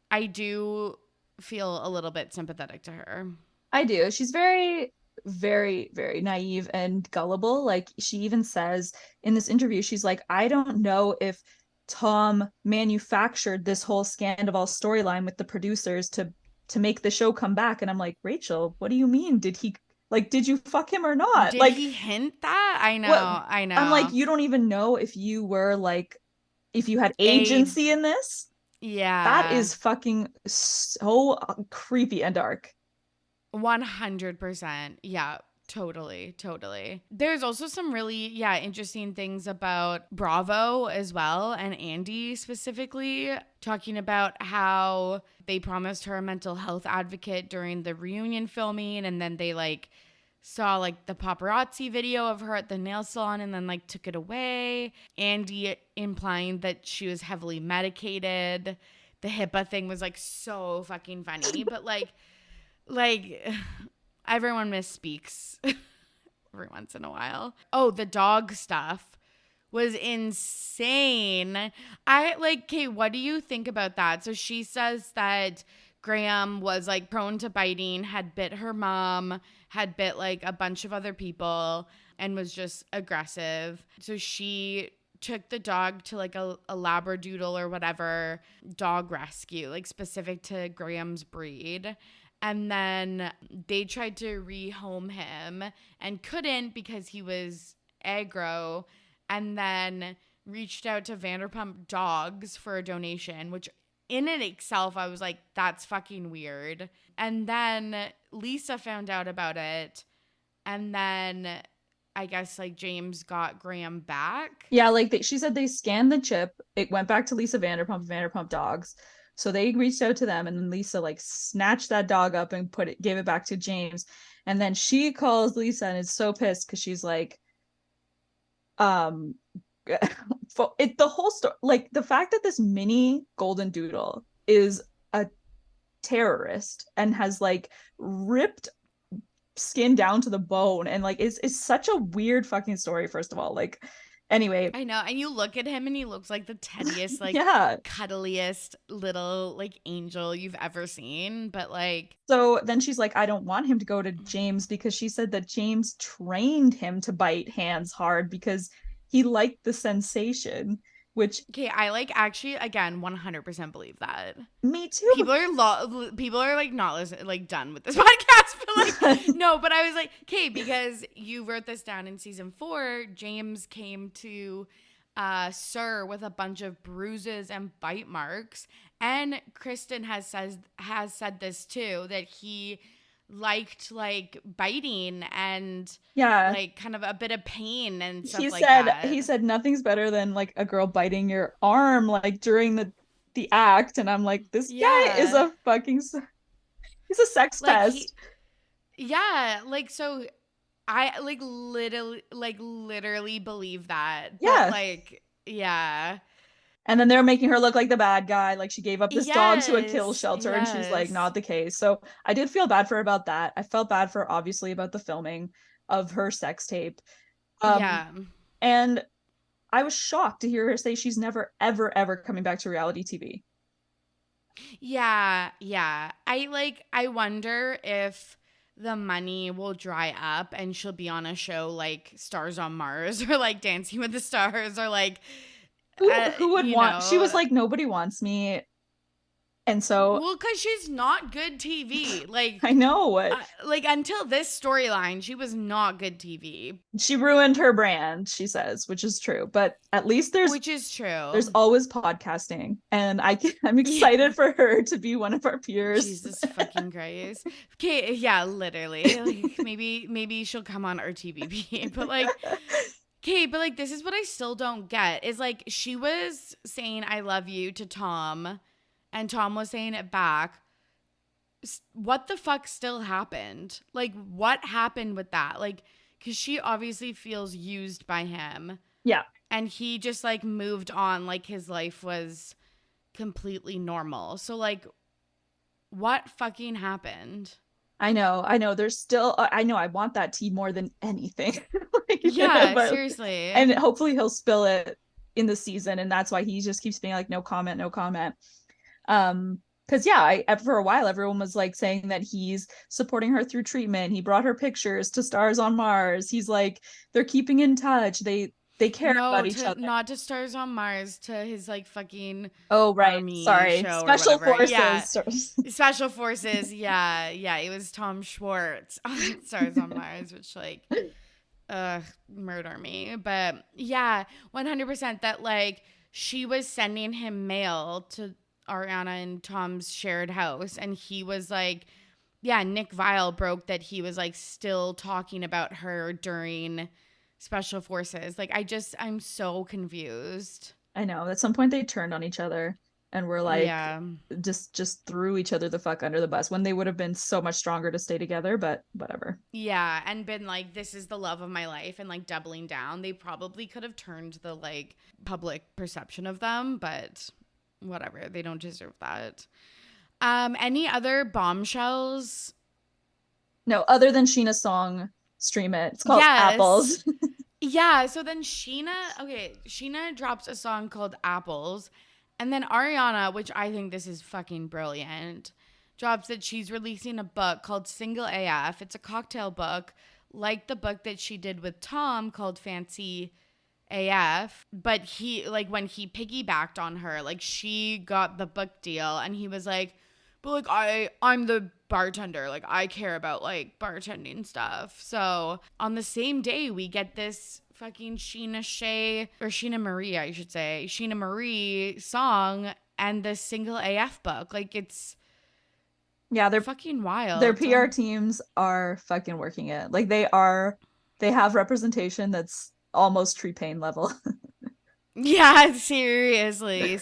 I do feel a little bit sympathetic to her. I do. She's very, very, very naive and gullible. Like, she even says in this interview, she's like, I don't know if Tom manufactured this whole Scandival storyline with the producers to make the show come back. And I'm like, Rachel, what do you mean? Did you fuck him or not? Did like, he hint that? I know. I'm like, you don't even know if you were like, if you had agency in this. Yeah. That is fucking so creepy and dark. 100%. Yeah. Totally. There's also some really, interesting things about Bravo as well, and Andy specifically, talking about how they promised her a mental health advocate during the reunion filming, and then they like saw like the paparazzi video of her at the nail salon and then like took it away. Andy implying that she was heavily medicated. The HIPAA thing was like so fucking funny, but like everyone misspeaks every once in a while. Oh, the dog stuff was insane. I like, Kate, what do you think about that? So she says that Graham was like prone to biting, had bit her mom, had bit like a bunch of other people, and was just aggressive. So she took the dog to like a labradoodle or whatever dog rescue, like specific to Graham's breed. And then they tried to rehome him and couldn't because he was aggro, and then reached out to Vanderpump Dogs for a donation, which in and itself, I was like, that's fucking weird. And then Lisa found out about it. And then I guess like James got Graham back. Yeah, like she said they scanned the chip. It went back to Lisa Vanderpump Dogs. So they reached out to them, and then Lisa like snatched that dog up and gave it back to James. And then she calls Lisa and is so pissed because she's like, the whole story, like the fact that this mini golden doodle is a terrorist and has like ripped skin down to the bone and like is such a weird fucking story. First of all, like, anyway, I know, and you look at him and he looks like the teddiest, like cuddliest little like angel you've ever seen. But like, so then she's like, I don't want him to go to James because she said that James trained him to bite hands hard because he liked the sensation. Which, okay, I like actually again 100% believe that. Me too. People are like not listening, like done with this podcast, but like no. But I was like, okay, because you wrote this down in season 4. James came to Sir with a bunch of bruises and bite marks, and Kristen has said this too, that he liked like biting and like kind of a bit of pain and stuff that. He said nothing's better than like a girl biting your arm like during the act, and I'm like, this guy is a fucking he's a sex pest. So I like literally believe that. Yeah. But, like, yeah. And then they're making her look like the bad guy. Like she gave up this dog to a kill shelter, and she's like, not the case. So I did feel bad for her about that. I felt bad for obviously about the filming of her sex tape. And I was shocked to hear her say she's never, ever, ever coming back to reality TV. Yeah. I wonder if the money will dry up and she'll be on a show like Stars on Mars or like Dancing with the Stars or like who would want? She was like, nobody wants me, and so because she's not good TV. Like I know like until this storyline, she was not good TV. She ruined her brand, she says, which is true. But at least there's always podcasting, and I'm excited for her to be one of our peers. Jesus fucking Christ. Okay, yeah, literally. Like maybe she'll come on our TBP, but like. Okay, but like this is what I still don't get is like she was saying I love you to Tom and Tom was saying it back. What the fuck still happened? Like what happened with that? Like cuz she obviously feels used by him. Yeah. And he just like moved on like his life was completely normal. So like what fucking happened? I know. There's still, I know I want that tea more than anything. Seriously. And hopefully he'll spill it in the season. And that's why he just keeps being like, no comment. Because for a while, everyone was like saying that he's supporting her through treatment. He brought her pictures to Stars on Mars. He's like, they're keeping in touch. They care about each other. Not to Stars on Mars, to his like fucking sorry, Special Forces. Yeah. Special Forces. Yeah. It was Tom Schwartz on Stars on Mars, which like murder me. But yeah, 100% that like she was sending him mail to Ariana and Tom's shared house, and he was like, yeah, Nick Viall broke that he was like still talking about her during Special Forces. Like I'm so confused. I know at some point they turned on each other and were like just threw each other the fuck under the bus when they would have been so much stronger to stay together, but whatever. Yeah, and been like, this is the love of my life, and like doubling down. They probably could have turned the like public perception of them, but whatever, they don't deserve that. Any other bombshells? No, other than Sheena's song, Stream It. It's called Apples. Yeah, so then Sheena drops a song called Apples, and then Ariana, which I think this is fucking brilliant, drops that she's releasing a book called Single AF. It's a cocktail book, like the book that she did with Tom called Fancy AF. But he, like, when he piggybacked on her, like, she got the book deal, and he was like, but, like, I'm the bartender. Like, I care about, like, bartending stuff. So on the same day, we get this fucking Sheena Marie, I should say, Sheena Marie song and the Single AF book. Like, it's they're fucking wild. Their PR teams are fucking working it. Like, they have representation that's almost Tree Paine level. Yeah, seriously.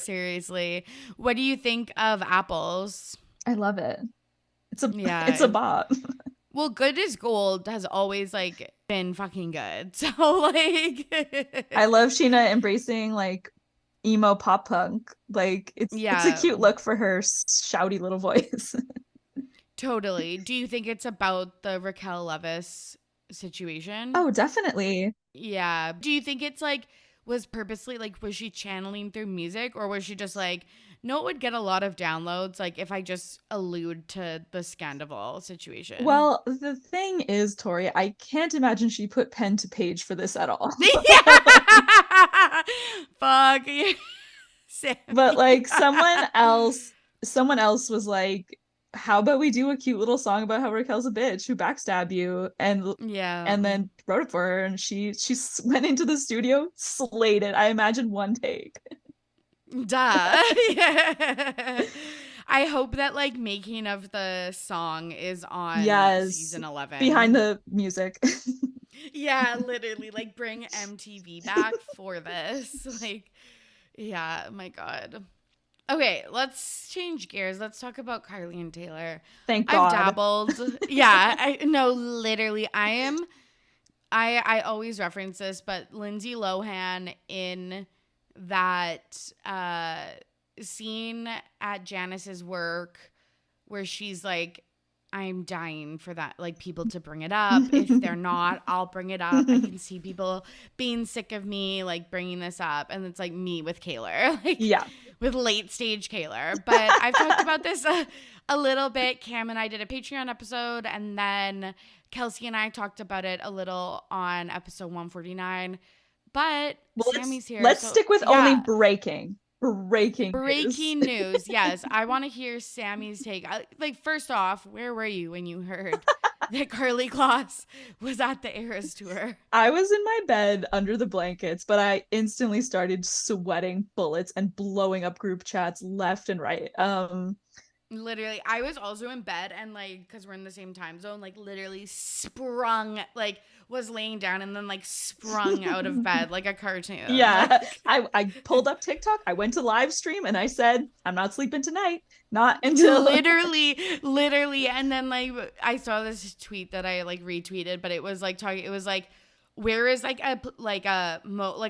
What do you think of Apples? I love it. It's a bop. Well, Good is Gold has always, like, been fucking good. So, like, I love Sheena embracing, like, emo pop punk. Like, it's a cute look for her shouty little voice. Totally. Do you think it's about the Raquel Leviss situation? Oh, definitely. Yeah. Do you think it's, like, was purposely, like, was she channeling through music, or was she just like, no, it would get a lot of downloads, like, if I just allude to the Scandival situation? Well, the thing is, Torry, I can't imagine she put pen to page for this at all. Fuck. But, like, someone else was like, how about we do a cute little song about how Raquel's a bitch who backstabbed you, and then wrote it for her, and she went into the studio, slayed it. I imagine one take. Duh. Yeah. I hope that, like, making of the song is on season 11 behind the music. Yeah, literally, like, bring MTV back for this. Like, yeah, my God. Okay, let's change gears. Let's talk about Karlie and Taylor. Thank God. I've dabbled. Yeah, literally, I always reference this, but Lindsay Lohan in that scene at Janice's work where she's like, I'm dying for that, like, people to bring it up. If they're not, I'll bring it up. I can see people being sick of me, like, bringing this up. And it's like me with Kaylor, like, yeah, with late stage Kaylor. But I've talked about this a little bit. Cam and I did a Patreon episode, and then Kelsey and I talked about it a little on episode 149. But Sammy's here. Let's stick with only breaking news. Yes, I want to hear Sammy's take. Like, first off, where were you when you heard that Karlie Kloss was at the Eras tour? I was in my bed under the blankets, but I instantly started sweating bullets and blowing up group chats left and right. Literally, I was also in bed, and, like, because we're in the same time zone, like, literally sprung, like, was laying down and then, like, sprung out of bed like a cartoon. Yeah, I pulled up TikTok, I went to live stream, and I said, I'm not sleeping tonight. Not until literally. And then, like, I saw this tweet that I, like, retweeted, but it was like where is, like, a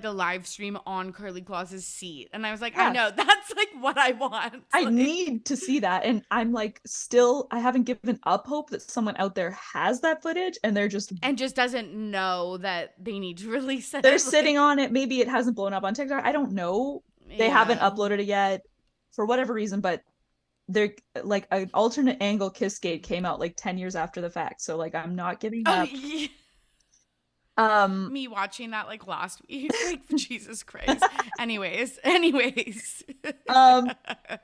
live stream on Karlie Kloss's seat? And I was like, yes. I know, that's, like, what I want. I need to see that. And I'm, like, I haven't given up hope that someone out there has that footage, and just doesn't know that they need to release it. They're sitting on it. Maybe it hasn't blown up on TikTok. I don't know. They haven't uploaded it yet for whatever reason, but they're, like, an alternate angle Kissgate came out, like, 10 years after the fact. So, like, I'm not giving up. Yeah. Me watching that, like, last week, like, Jesus Christ. Anyways.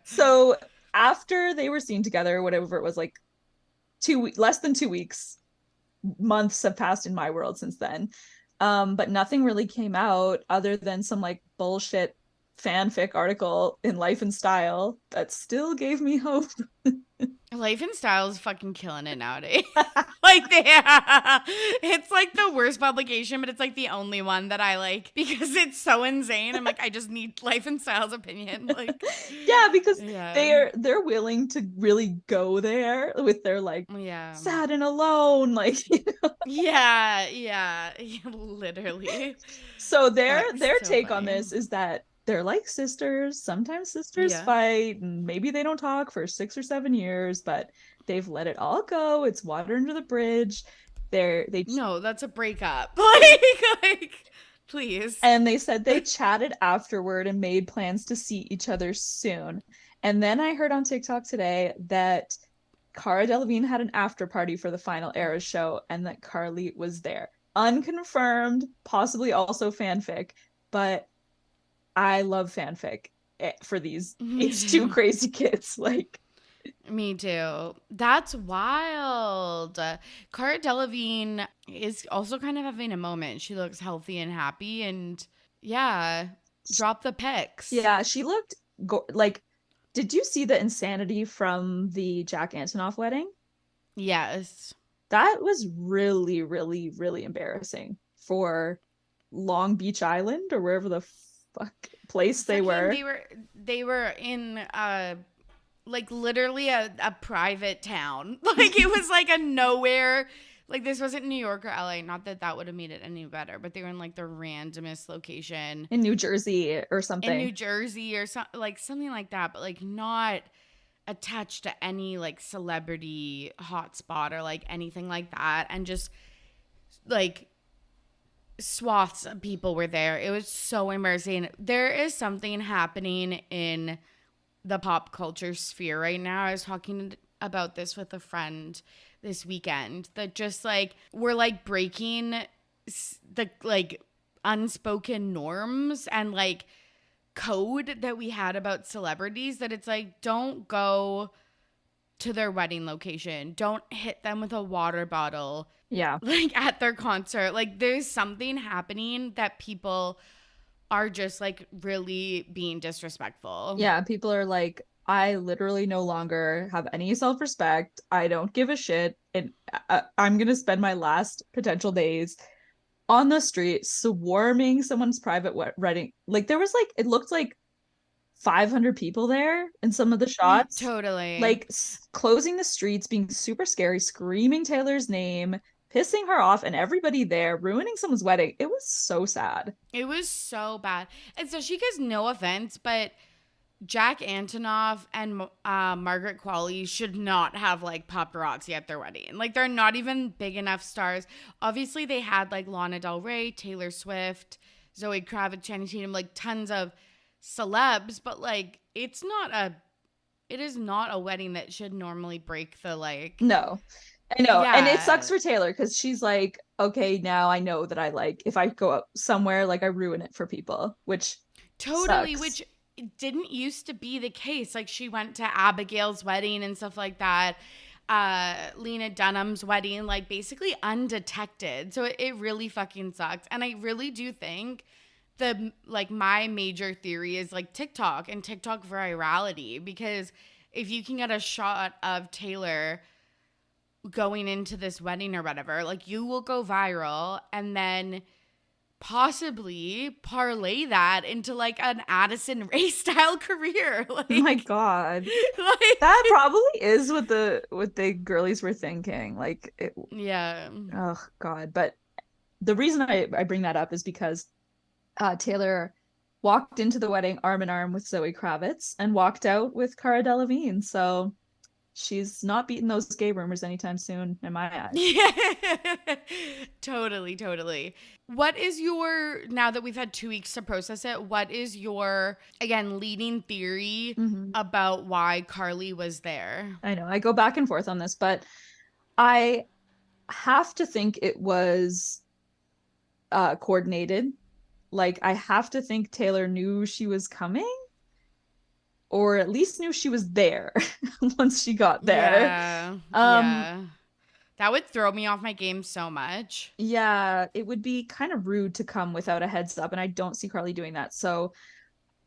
So after they were seen together, whatever it was, like, less than 2 weeks, months have passed in my world since then. But nothing really came out other than some, like, bullshit fanfic article in Life and Style that still gave me hope. Life and Style is fucking killing it nowadays. Like, it's, like, the worst publication, but it's, like, the only one that I like because it's so insane. I'm like, I just need Life and Style's opinion. Like, yeah, because they're willing to really go there with their, like, sad and alone, like, you know? Yeah, literally. So their take on this is that they're like sisters. Sometimes sisters fight, and maybe they don't talk for 6 or 7 years, but they've let it all go. It's water under the bridge. No, that's a breakup. like, please. And they said they chatted afterward and made plans to see each other soon. And then I heard on TikTok today that Cara Delevingne had an after party for the final Eras show and that Karlie was there. Unconfirmed, possibly also fanfic, but I love fanfic for these H2 crazy kids. Like, me too. That's wild. Cara Delevingne is also kind of having a moment. She looks healthy and happy, and yeah, drop the pics. Yeah, she looked like. Did you see the insanity from the Jack Antonoff wedding? Yes. That was really, really, really embarrassing for Long Beach Island or wherever the fuck place they were. They were in like literally a private town. Like it was like a nowhere. Like this wasn't New York or LA. Not that that would have made it any better, but they were in like the randomest location in New Jersey or something. In New Jersey or something like that, but like not attached to any like celebrity hotspot or like anything like that. And just like swaths of people were there. It was so embarrassing. There is something happening in the pop culture sphere right now. I was talking about this with a friend this weekend that just like we're like breaking the like unspoken norms and like code that we had about celebrities, that it's like, don't go to their wedding location, don't hit them with a water bottle, like at their concert. Like there's something happening that people are just like really being disrespectful. Yeah, people are like, I literally no longer have any self-respect. I don't give a shit. And I'm going to spend my last potential days on the street swarming someone's private wedding. Like there was like, it looked like 500 people there in some of the shots. Totally. Like closing the streets, being super scary, screaming Taylor's name, pissing her off, and everybody there, ruining someone's wedding. It was so sad. It was so bad. And so she gets no offense, but Jack Antonoff and Margaret Qualley should not have like paparazzi at their wedding. Like they're not even big enough stars. Obviously they had like Lana Del Rey, Taylor Swift, Zoe Kravitz, Channing Tatum, like tons of celebs, but like it is not a wedding that should normally break the like. No, I know. Yeah. And it sucks for Taylor because she's like, okay, now I know that I like, if I go up somewhere, like I ruin it for people, which totally sucks. Which didn't used to be the case. Like she went to Abigail's wedding and stuff like that, Lena Dunham's wedding, like basically undetected. So it really fucking sucks. And I really do think my major theory is like TikTok and TikTok virality, because if you can get a shot of Taylor going into this wedding or whatever, like you will go viral and then possibly parlay that into like an Addison Rae style career. Like, oh my god, like, that probably is what the girlies were thinking. Like, oh god. But the reason I bring that up is because Taylor walked into the wedding arm in arm with Zoe Kravitz and walked out with Cara Delevingne. So she's not beating those gay rumors anytime soon in my eyes. Yeah, totally. What is your, now that we've had 2 weeks to process it, what is your, again, leading theory about why Karlie was there? I know, I go back and forth on this, but I have to think it was coordinated. Like, I have to think Taylor knew she was coming, or at least knew she was there once she got there. Yeah. That would throw me off my game so much. Yeah, it would be kind of rude to come without a heads up, and I don't see Karlie doing that. So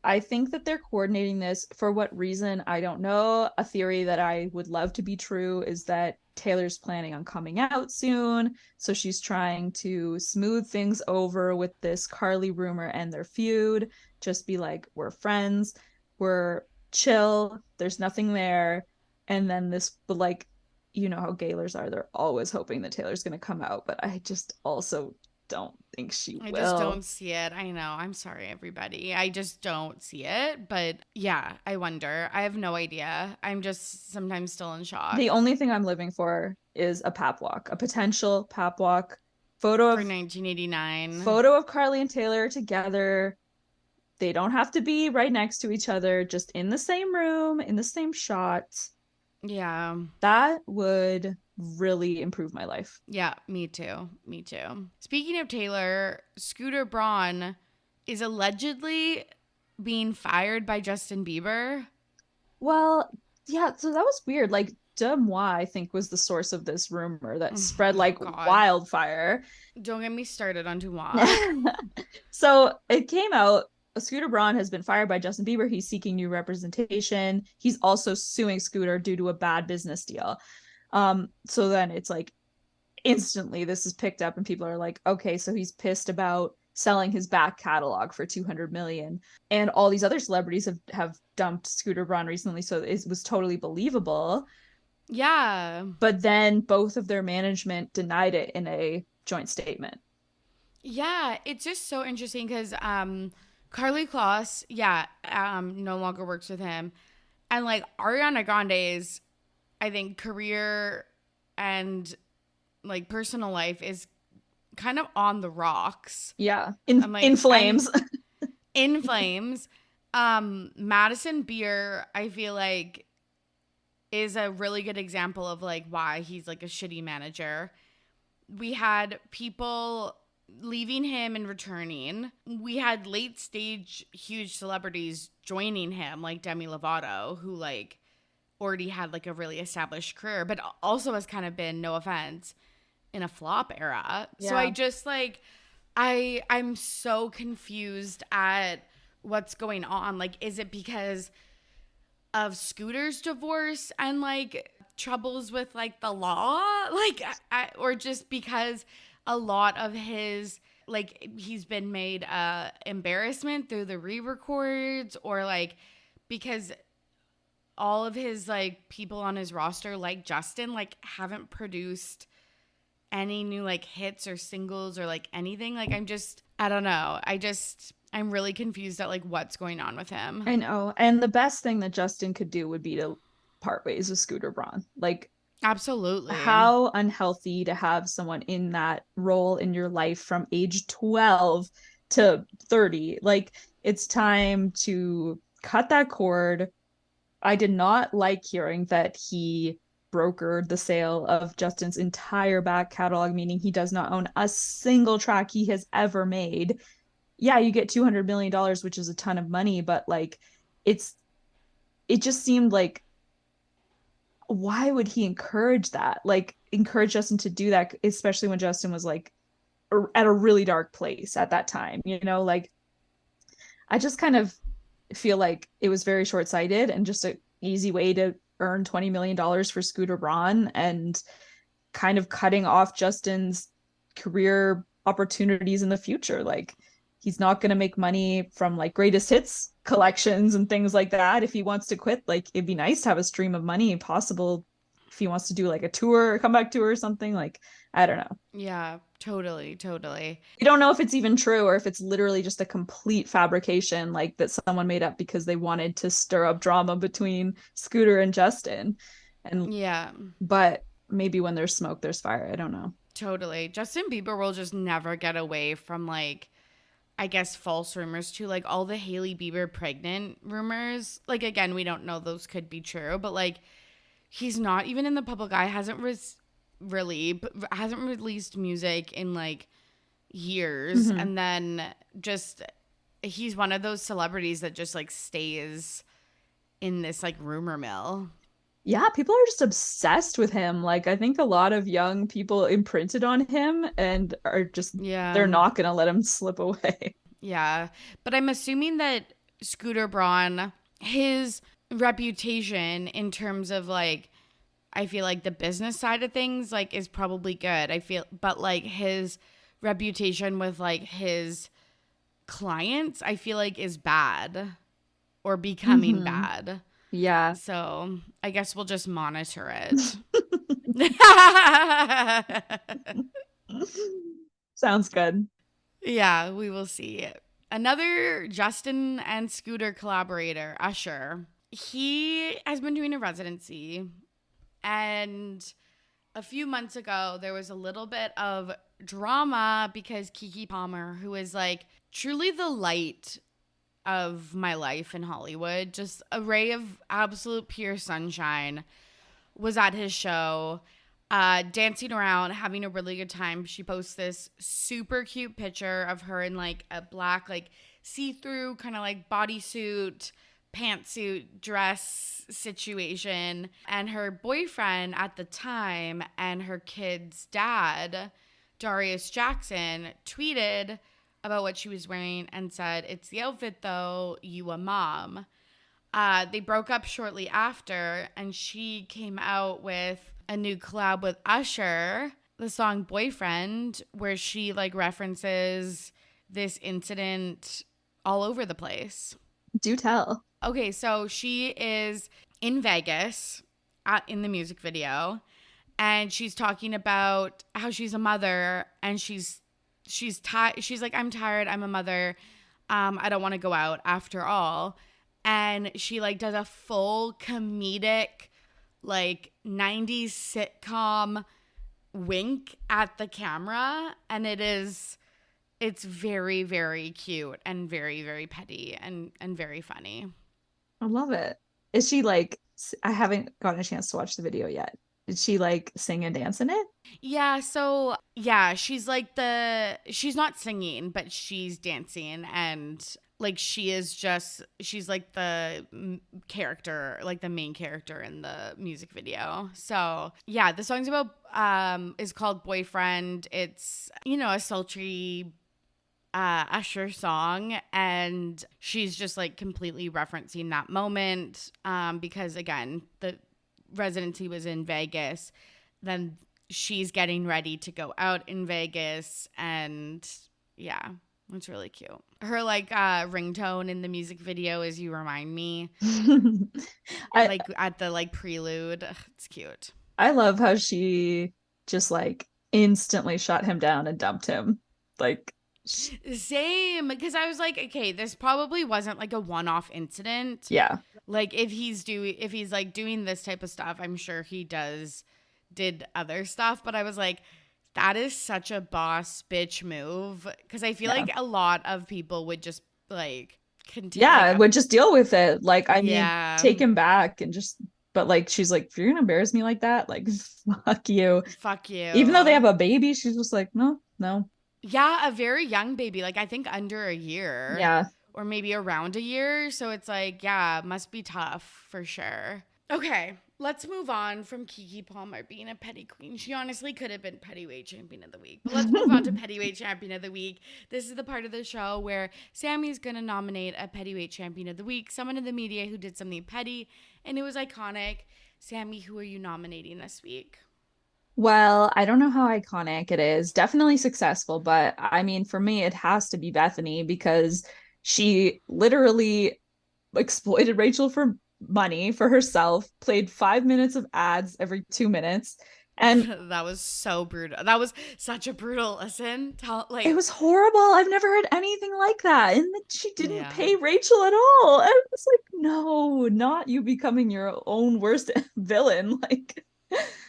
I think that they're coordinating this. For what reason, I don't know. A theory that I would love to be true is that Taylor's planning on coming out soon, so she's trying to smooth things over with this Karlie rumor and their feud. Just be like, we're friends, we're chill, there's nothing there. And then this, but like, you know how gaylers are, they're always hoping that Taylor's gonna come out, but I just also don't think she will. I just don't see it. I know. I'm sorry, everybody. I just don't see it. But yeah, I wonder. I have no idea. I'm just sometimes still in shock. The only thing I'm living for is a pap walk, a potential pap walk photo for 1989. Photo of Karlie and Taylor together. They don't have to be right next to each other, just in the same room, in the same shot. Yeah. That would really improve my life. Yeah, me too. Me too. Speaking of Taylor, Scooter Braun is allegedly being fired by Justin Bieber. Well, yeah, so that was weird. Like, Demois, I think, was the source of this rumor that spread Oh, like God. wildfire. Don't get me started on Dumois. So it came out Scooter Braun has been fired by Justin Bieber. He's seeking new representation. He's also suing Scooter due to a bad business deal. So then it's like instantly this is picked up and people are like, okay, so he's pissed about selling his back catalog for 200 million. And all these other celebrities have dumped Scooter Braun recently, so it was totally believable. Yeah. But then both of their management denied it in a joint statement. Yeah, it's just so interesting because Karlie Kloss, yeah, no longer works with him. And like Ariana Grande's, I think, career and like personal life is kind of on the rocks. Yeah. I'm like, In flames. in flames. Madison Beer, I feel like, is a really good example of like why he's like a shitty manager. We had people leaving him and returning. We had late stage huge celebrities joining him, like Demi Lovato, who like already had like a really established career, but also has kind of been, no offense, in a flop era. Yeah. So I just like I'm so confused at what's going on. Like, is it because of Scooter's divorce and like troubles with like the law, like or just because a lot of his like he's been made embarrassment through the re-records, or like because all of his like people on his roster like Justin like haven't produced any new like hits or singles or like anything. Like I don't know. I'm really confused at like what's going on with him. I know. And the best thing that Justin could do would be to part ways with Scooter Braun. Like, absolutely. How unhealthy to have someone in that role in your life from age 12 to 30. Like, it's time to cut that cord. I did not like hearing that he brokered the sale of Justin's entire back catalog, meaning he does not own a single track he has ever made. Yeah, you get $200 million, which is a ton of money, but like it just seemed like, why would he encourage that? Like, encourage Justin to do that, especially when Justin was like at a really dark place at that time, like I just kind of feel like it was very short-sighted and just an easy way to earn $20 million for Scooter Braun and kind of cutting off Justin's career opportunities in the future. Like, he's not going to make money from like greatest hits collections and things like that. If he wants to quit, like, it'd be nice to have a stream of money possible if he wants to do like a tour, a comeback tour or something. Like, I don't know. Yeah, totally. You don't know if it's even true or if it's literally just a complete fabrication, like that someone made up because they wanted to stir up drama between Scooter and Justin. And yeah, but maybe when there's smoke, there's fire. I don't know. totally. Justin Bieber will just never get away from like, I guess, false rumors too. Like all the Hailey Bieber pregnant rumors. Like, again, we don't know those could be true, but like he's not even in the public eye, hasn't released music in like years. Mm-hmm. And then just he's one of those celebrities that just like stays in this like rumor mill. Yeah, people are just obsessed with him. Like, I think a lot of young people imprinted on him and are just, they're not going to let him slip away. Yeah. But I'm assuming that Scooter Braun, his reputation in terms of like, I feel like the business side of things like is probably good. But like his reputation with like his clients, I feel like is bad or becoming bad. Yeah. So I guess we'll just monitor it. Sounds good. Yeah, we will see. Another Justin and Scooter collaborator, Usher. He has been doing a residency. And a few months ago, there was a little bit of drama because Keke Palmer, who is like truly the light of my life in Hollywood, just a ray of absolute pure sunshine, was at his show, dancing around, having a really good time. She posts this super cute picture of her in like a black, like see-through kind of like bodysuit, pantsuit, dress situation. And her boyfriend at the time and her kid's dad, Darius Jackson, tweeted about what she was wearing and said, "It's the outfit though, you a mom." They broke up shortly after, and she came out with a new collab with Usher, the song Boyfriend, where she like references this incident all over the place. Do tell. Okay, so she is in Vegas in the music video, and she's talking about how she's a mother, and she's like, "I'm tired, I'm a mother, I don't want to go out after all." And she like does a full comedic like 90s sitcom wink at the camera, and it's very, very cute and very, very petty and very funny. I love it. Is she like, I haven't gotten a chance to watch the video yet. Did she like sing and dance in it? Yeah, so yeah, she's like she's not singing, but she's dancing, and like she's like the character, like the main character in the music video. So yeah, the song's about is called Boyfriend. It's, you know, a sultry Usher song, and she's just like completely referencing that moment because again, the residency was in Vegas, then she's getting ready to go out in Vegas, and yeah, it's really cute. Her like ringtone in the music video is "You Remind Me." Like at the like prelude. Ugh, it's cute. I love how she just like instantly shut him down and dumped him. Like, same, because I was like, okay, this probably wasn't like a one-off incident. yeah. Like if he's like doing this type of stuff, I'm sure he did other stuff, but I was like, that is such a boss bitch move, because I feel like a lot of people would just like continue. Yeah, like, would just deal with it. Like, I mean, yeah, take him back and just, but like, she's like, if you're gonna embarrass me like that, like, fuck you. fuck you. Even though they have a baby, she's just like, no. Yeah, a very young baby, like I think under a year. Yeah. Or maybe around a year. So it's like, yeah, must be tough for sure. Okay, let's move on from Keke Palmer being a petty queen. She honestly could have been Pettyweight Champion of the Week. But let's move on to Pettyweight Champion of the Week. This is the part of the show where Sammy's going to nominate a Pettyweight Champion of the Week, someone in the media who did something petty, and it was iconic. Sammy, who are you nominating this week? Well, I don't know how iconic it is. Definitely successful, but I mean, for me, it has to be Bethenny because she literally exploited Rachel for money for herself, played 5 minutes of ads every 2 minutes. And that was so brutal. That was such a brutal listen. It was horrible. I've never heard anything like that. And she didn't pay Rachel at all. I was like, no, not you becoming your own worst villain. Like,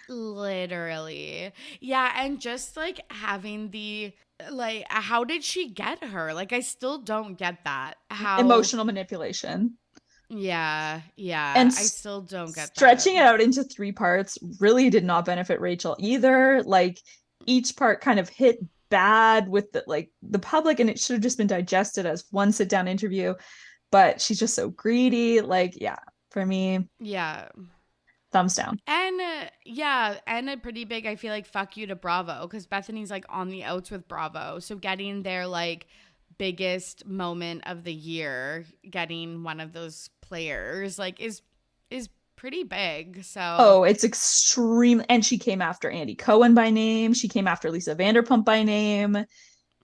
literally. Yeah, and just like having the like, how did she get her? Like, I still don't get that. How emotional manipulation. Yeah. And I still don't get stretching that. it out into 3 parts really did not benefit Rachel either. Like, each part kind of hit bad with the public, and it should have just been digested as one sit down interview. But she's just so greedy. Like, yeah, for me, yeah, thumbs down. And and a pretty big, I feel like, fuck you to Bravo, because Bethenny's like on the outs with Bravo, so getting their like biggest moment of the year, getting one of those players like is pretty big. So it's extreme. And she came after Andy Cohen by name. She came after Lisa Vanderpump by name.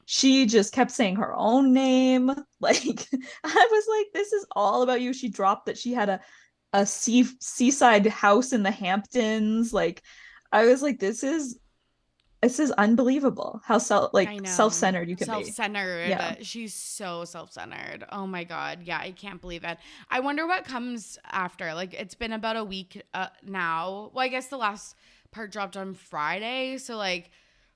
She just kept saying her own name. Like, I was like, this is all about you. She dropped that she had a seaside house in the Hamptons. Like, I was like, this is unbelievable how self-centered you can be. Self-centered. Yeah. She's so self-centered. Oh my God. Yeah, I can't believe it. I wonder what comes after. Like, it's been about a week now. Well, I guess the last part dropped on Friday, so like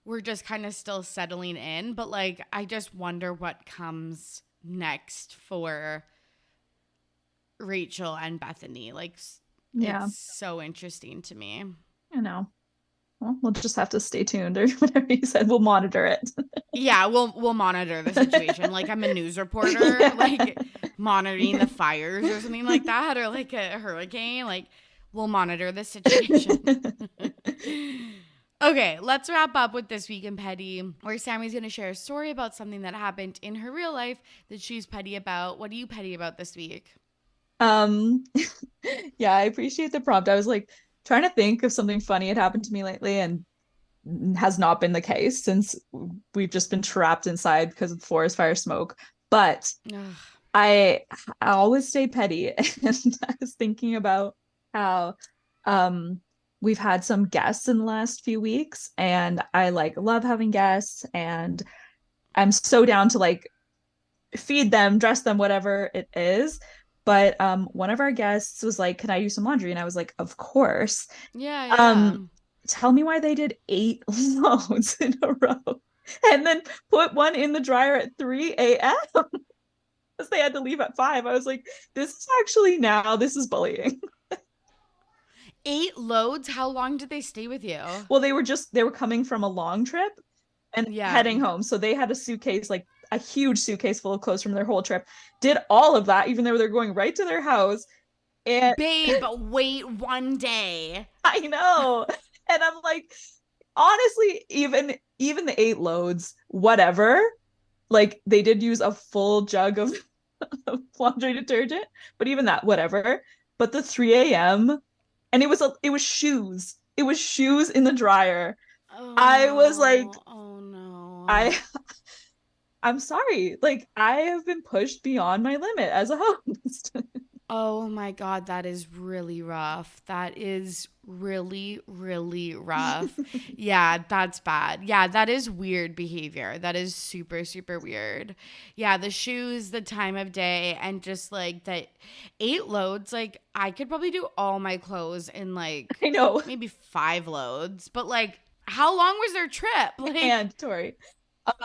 we're just kind of still settling in, but like I just wonder what comes next for Rachel and Bethenny. Like, Yeah. It's so interesting to me. I know. Well, we'll just have to stay tuned or whatever you said. We'll monitor it. Yeah, we'll monitor the situation. Like I'm a news reporter, Yeah. like monitoring the fires or something like that, or like a hurricane. Like we'll monitor the situation. Okay, let's wrap up with This Week in Petty, where Sammy's going to share a story about something that happened in her real life that she's petty about. What are you petty about this week? Um, yeah, I appreciate the prompt. I was like trying to think of something funny had happened to me lately and has not been the case since we've just been trapped inside because of forest fire smoke. But Ugh. I always stay petty, and I was thinking about how we've had some guests in the last few weeks, and I like love having guests, and I'm so down to like feed them, dress them, whatever it is. But one of our guests was like, "Can I do some laundry?" And I was like, "Of course." Yeah. Tell me why they did 8 loads in a row and then put one in the dryer at 3 a.m. because they had to leave at 5. I was like, this is bullying. 8 loads? How long did they stay with you? Well, they were coming from a long trip and heading home. So they had a suitcase, like a huge suitcase full of clothes from their whole trip, did all of that, even though they're going right to their house. And babe, wait one day. I know. And I'm like, honestly, even the 8 loads, whatever, like they did use a full jug of laundry detergent, but even that, whatever. But the 3 a.m. and it was shoes. It was shoes in the dryer. Oh, I was like, oh no. I'm sorry. Like I have been pushed beyond my limit as a host. Oh my God, that is really rough. That is really, really rough. Yeah, that's bad. Yeah, that is weird behavior. That is super, super weird. Yeah, the shoes, the time of day, and just like that 8 loads, like I could probably do all my clothes in like I know. maybe 5 loads. But like, how long was their trip? Like, and Torry,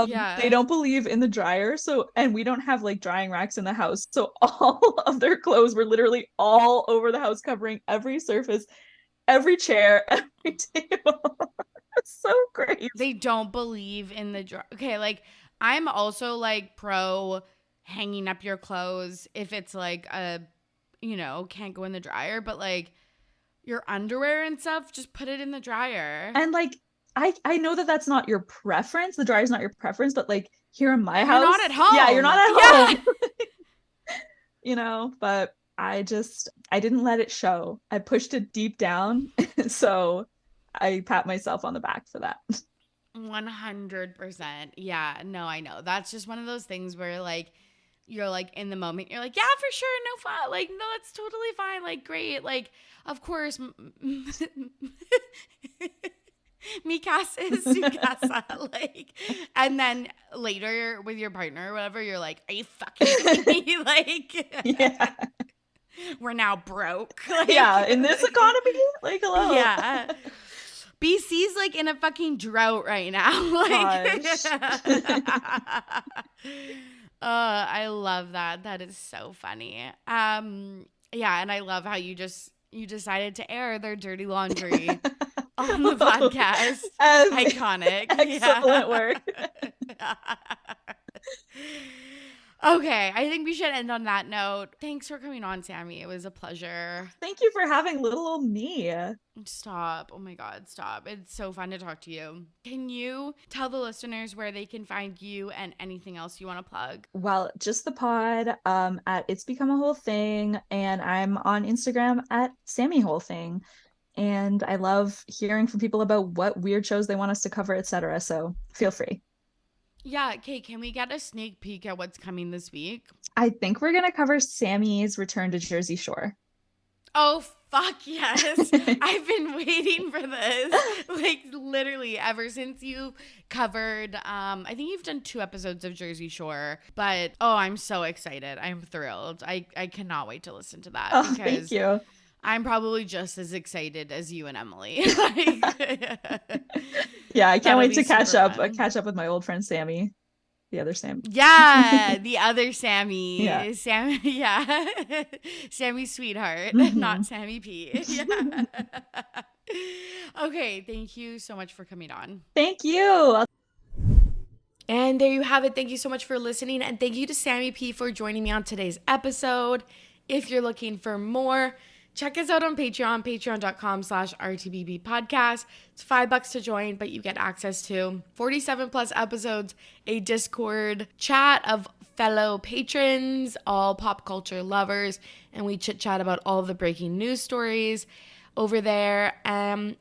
yeah. they don't believe in the dryer, so, and we don't have like drying racks in the house, so all of their clothes were literally all over the house, covering every surface, every chair, every table. It's so crazy. They don't believe in the dryer. Okay, like I'm also like pro hanging up your clothes if it's like can't go in the dryer, but like your underwear and stuff, just put it in the dryer. And like I know that that's not your preference. The dryer's not your preference, but like here in my house, you're not at home. Yeah, you're not at home. But I didn't let it show. I pushed it deep down. So I pat myself on the back for that. 100%. Yeah, no, I know. That's just one of those things where like you're like in the moment, you're like, yeah, for sure, no fun. Like, no, that's totally fine. Like, great. Like, of course. Mi casa is su casa. Like, and then later with your partner or whatever, you're like, are you fucking kidding me? Like, yeah, we're now broke. Like, yeah, in this economy, like, hello. Yeah. BC's like in a fucking drought right now. Like, I love that. That is so funny. Yeah, and I love how you decided to air their dirty laundry on the podcast. Iconic. Excellent work. Okay, I think we should end on that note. Thanks for coming on, Sammy. It was a pleasure. Thank you for having little old me. Stop. Oh my God, stop. It's so fun to talk to you. Can you tell the listeners where they can find you and anything else you want to plug? Well, just the pod at It's Become a Whole Thing, and I'm on Instagram at Sammy Whole Thing. And I love hearing from people about what weird shows they want us to cover, etc. So feel free. Yeah, Kate, can we get a sneak peek at what's coming this week? I think we're going to cover Sammy's return to Jersey Shore. Oh, fuck yes. I've been waiting for this. Like, literally, ever since you covered, I think you've done 2 episodes of Jersey Shore. But, oh, I'm so excited. I'm thrilled. I cannot wait to listen to that. Oh, thank you. I'm probably just as excited as you and Emily. Yeah, I can't wait to catch up with my old friend Sammy. The other Sam. Yeah, the other Sammy. Yeah. Sam, yeah. Sammy Sweetheart, not Sammy P. Yeah. Okay, thank you so much for coming on. Thank you. And there you have it. Thank you so much for listening. And thank you to Sammy P for joining me on today's episode. If you're looking for more, check us out on Patreon, patreon.com/RTBB podcast. It's $5 to join, but you get access to 47 plus episodes, a Discord chat of fellow patrons, all pop culture lovers, and we chit chat about all of the breaking news stories over there.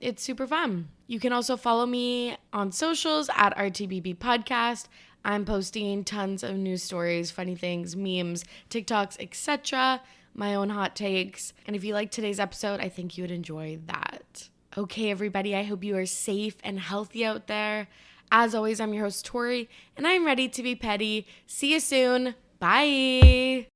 It's super fun. You can also follow me on socials at RTBB podcast. I'm posting tons of news stories, funny things, memes, TikToks, etc., my own hot takes. And if you liked today's episode, I think you would enjoy that. Okay, everybody, I hope you are safe and healthy out there. As always, I'm your host, Torry, and I'm ready to be petty. See you soon. Bye.